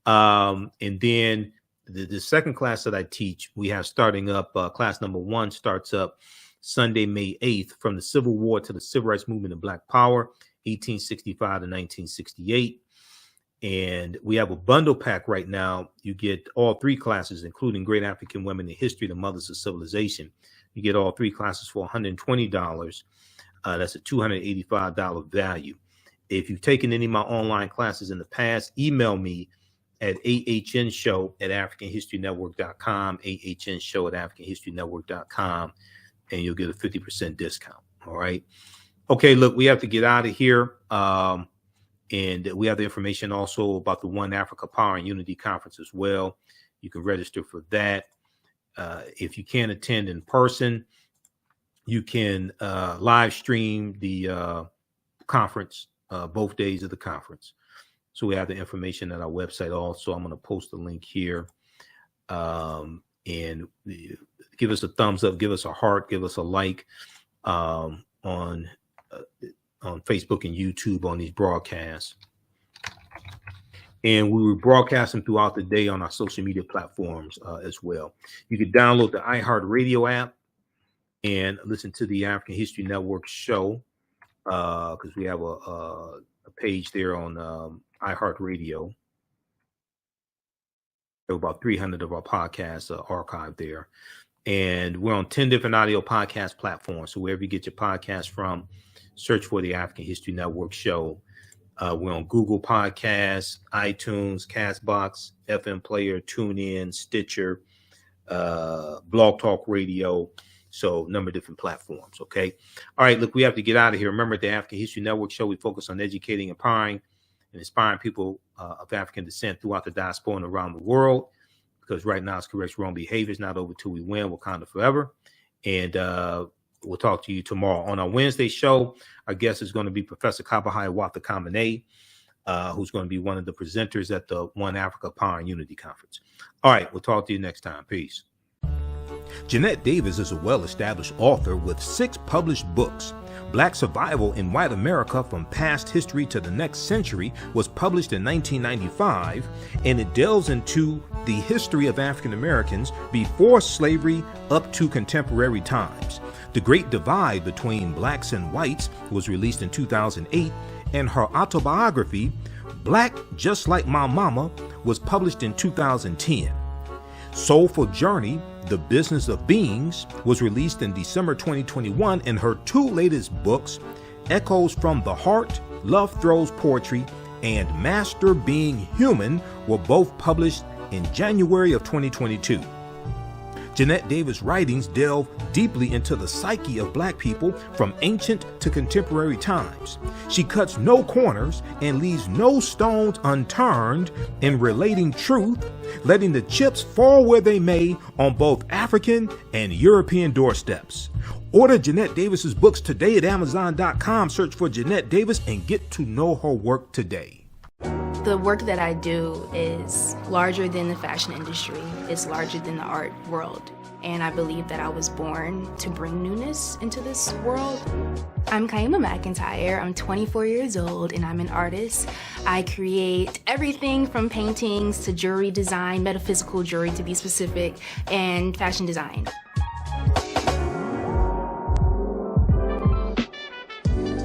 And then the second class that I teach, we have starting up. Class number 1 starts up Sunday, May 8th, from the Civil War to the Civil Rights Movement and Black Power, 1865 to 1968. And we have a bundle pack right now. You get all 3 classes, including Great African Women in History, the Mothers of Civilization. You get all 3 classes for $120. That's a $285 value. If you've taken any of my online classes in the past, email me at AHNshow@AfricanHistoryNetwork.com, AHNshow@AfricanHistoryNetwork.com, and you'll get a 50% discount. All right. Okay, look, we have to get out of here. And we have the information also about the One Africa Power and Unity Conference as well. You can register for that. If you can't attend in person, you can live stream the conference, both days of the conference. So we have the information at our website also. I'm going to post a link here. And give us a thumbs up, give us a heart, give us a like on Facebook and YouTube on these broadcasts. And we were broadcasting throughout the day on our social media platforms as well. You can download the iHeartRadio app and listen to the African History Network show because we have a page there on iHeartRadio. About 300 of our podcasts are archived there. And we're on 10 different audio podcast platforms. So wherever you get your podcast from, search for the African History Network show. We're on Google Podcasts, iTunes, Castbox, FM Player, TuneIn, Stitcher, Blog Talk Radio. So a number of different platforms, okay? All right, look, we have to get out of here. Remember, the African History Network show, we focus on educating, empowering, and inspiring people of African descent throughout the diaspora and around the world. Because right now it's correct wrong behavior. It's not over till we win. Wakanda forever. And we'll talk to you tomorrow. On our Wednesday show, our guest is going to be Professor Kabahai Watha Kamene, who's going to be one of the presenters at the One Africa Power and Unity Conference. All right, we'll talk to you next time. Peace. Jeanette Davis is a well-established author with 6 published books. Black Survival in White America from Past History to the Next Century was published in 1995, and it delves into the history of African Americans before slavery up to contemporary times. The Great Divide Between Blacks and Whites was released in 2008, and her autobiography, Black Just Like My Mama, was published in 2010. Soulful Journey, The Business of Beings, was released in December 2021, and her 2 latest books, Echoes from the Heart, Love Throws Poetry, and Master Being Human, were both published in January of 2022. Jeanette Davis' writings delve deeply into the psyche of Black people from ancient to contemporary times. She cuts no corners and leaves no stones unturned in relating truth, letting the chips fall where they may on both African and European doorsteps. Order Jeanette Davis's books today at Amazon.com. Search for Jeanette Davis and get to know her work today. The work that I do is larger than the fashion industry. It's larger than the art world. And I believe that I was born to bring newness into this world. I'm Kaima McIntyre. I'm 24 years old and I'm an artist. I create everything from paintings to jewelry design, metaphysical jewelry to be specific, and fashion design.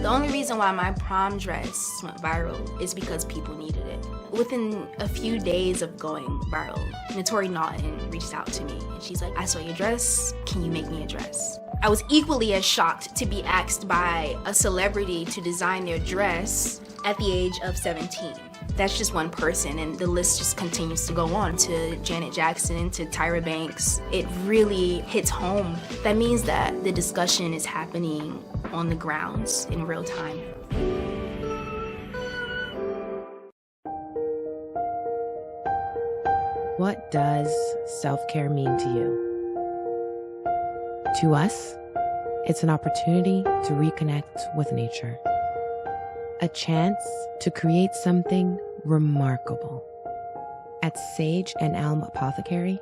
The only reason why my prom dress went viral is because people needed it. Within a few days of going viral, Notori Naughton reached out to me and she's like, I saw your dress, can you make me a dress? I was equally as shocked to be asked by a celebrity to design their dress at the age of 17. That's just one person, and the list just continues to go on, to Janet Jackson, to Tyra Banks. It really hits home. That means that the discussion is happening on the grounds in real time. What does self-care mean to you? To us, it's an opportunity to reconnect with nature. A chance to create something remarkable. At Sage and Elm Apothecary,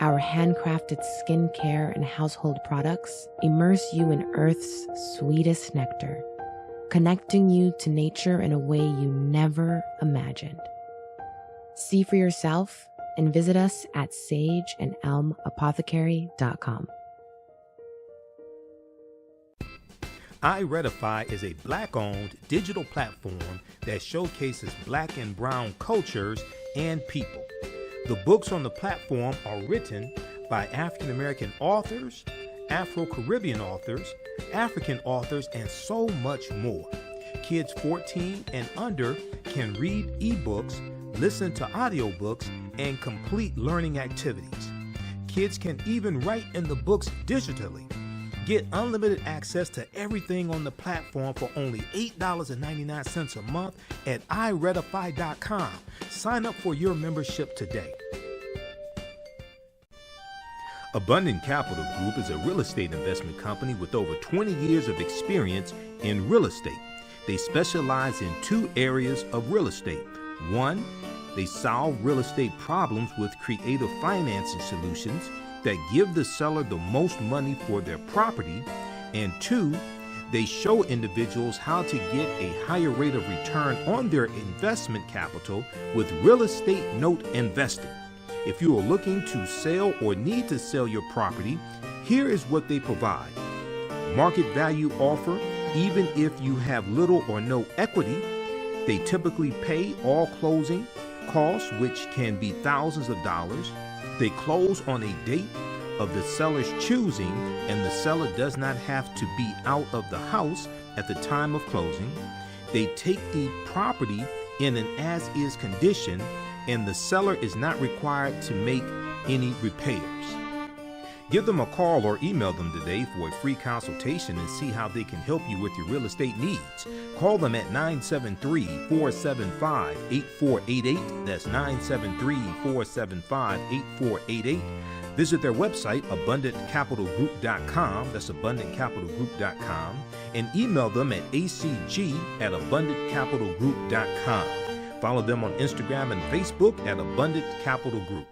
our handcrafted skincare and household products immerse you in Earth's sweetest nectar, connecting you to nature in a way you never imagined. See for yourself and visit us at sageandelmapothecary.com. iRedify is a Black-owned digital platform that showcases Black and Brown cultures and people. The books on the platform are written by African American authors, Afro-Caribbean authors, African authors, and so much more. Kids 14 and under can read ebooks, listen to audiobooks, and complete learning activities. Kids can even write in the books digitally. Get unlimited access to everything on the platform for only $8.99 a month at iRedify.com. Sign up for your membership today. Abundant Capital Group is a real estate investment company with over 20 years of experience in real estate. They specialize in two areas of real estate. One, they solve real estate problems with creative financing solutions that give the seller the most money for their property. And two, they show individuals how to get a higher rate of return on their investment capital with real estate note investing. If you are looking to sell or need to sell your property, here is what they provide. Market value offer, even if you have little or no equity. They typically pay all closing costs, which can be thousands of dollars. They close on a date of the seller's choosing, and the seller does not have to be out of the house at the time of closing. They take the property in an as-is condition, and the seller is not required to make any repairs. Give them a call or email them today for a free consultation and see how they can help you with your real estate needs. Call them at 973-475-8488. That's 973-475-8488. Visit their website, abundantcapitalgroup.com. That's abundantcapitalgroup.com. And email them at acg@abundantcapitalgroup.com. Follow them on Instagram and Facebook at Abundant Capital Group.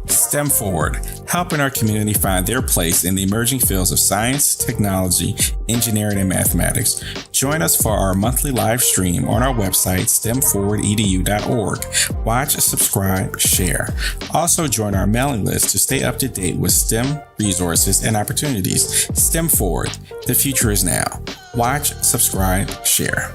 STEM Forward, helping our community find their place in the emerging fields of science, technology, engineering, and mathematics. Join us for our monthly live stream on our website, stemforwardedu.org. Watch, subscribe, share. Also join our mailing list to stay up to date with STEM resources and opportunities. STEM Forward, the future is now. Watch, subscribe, share.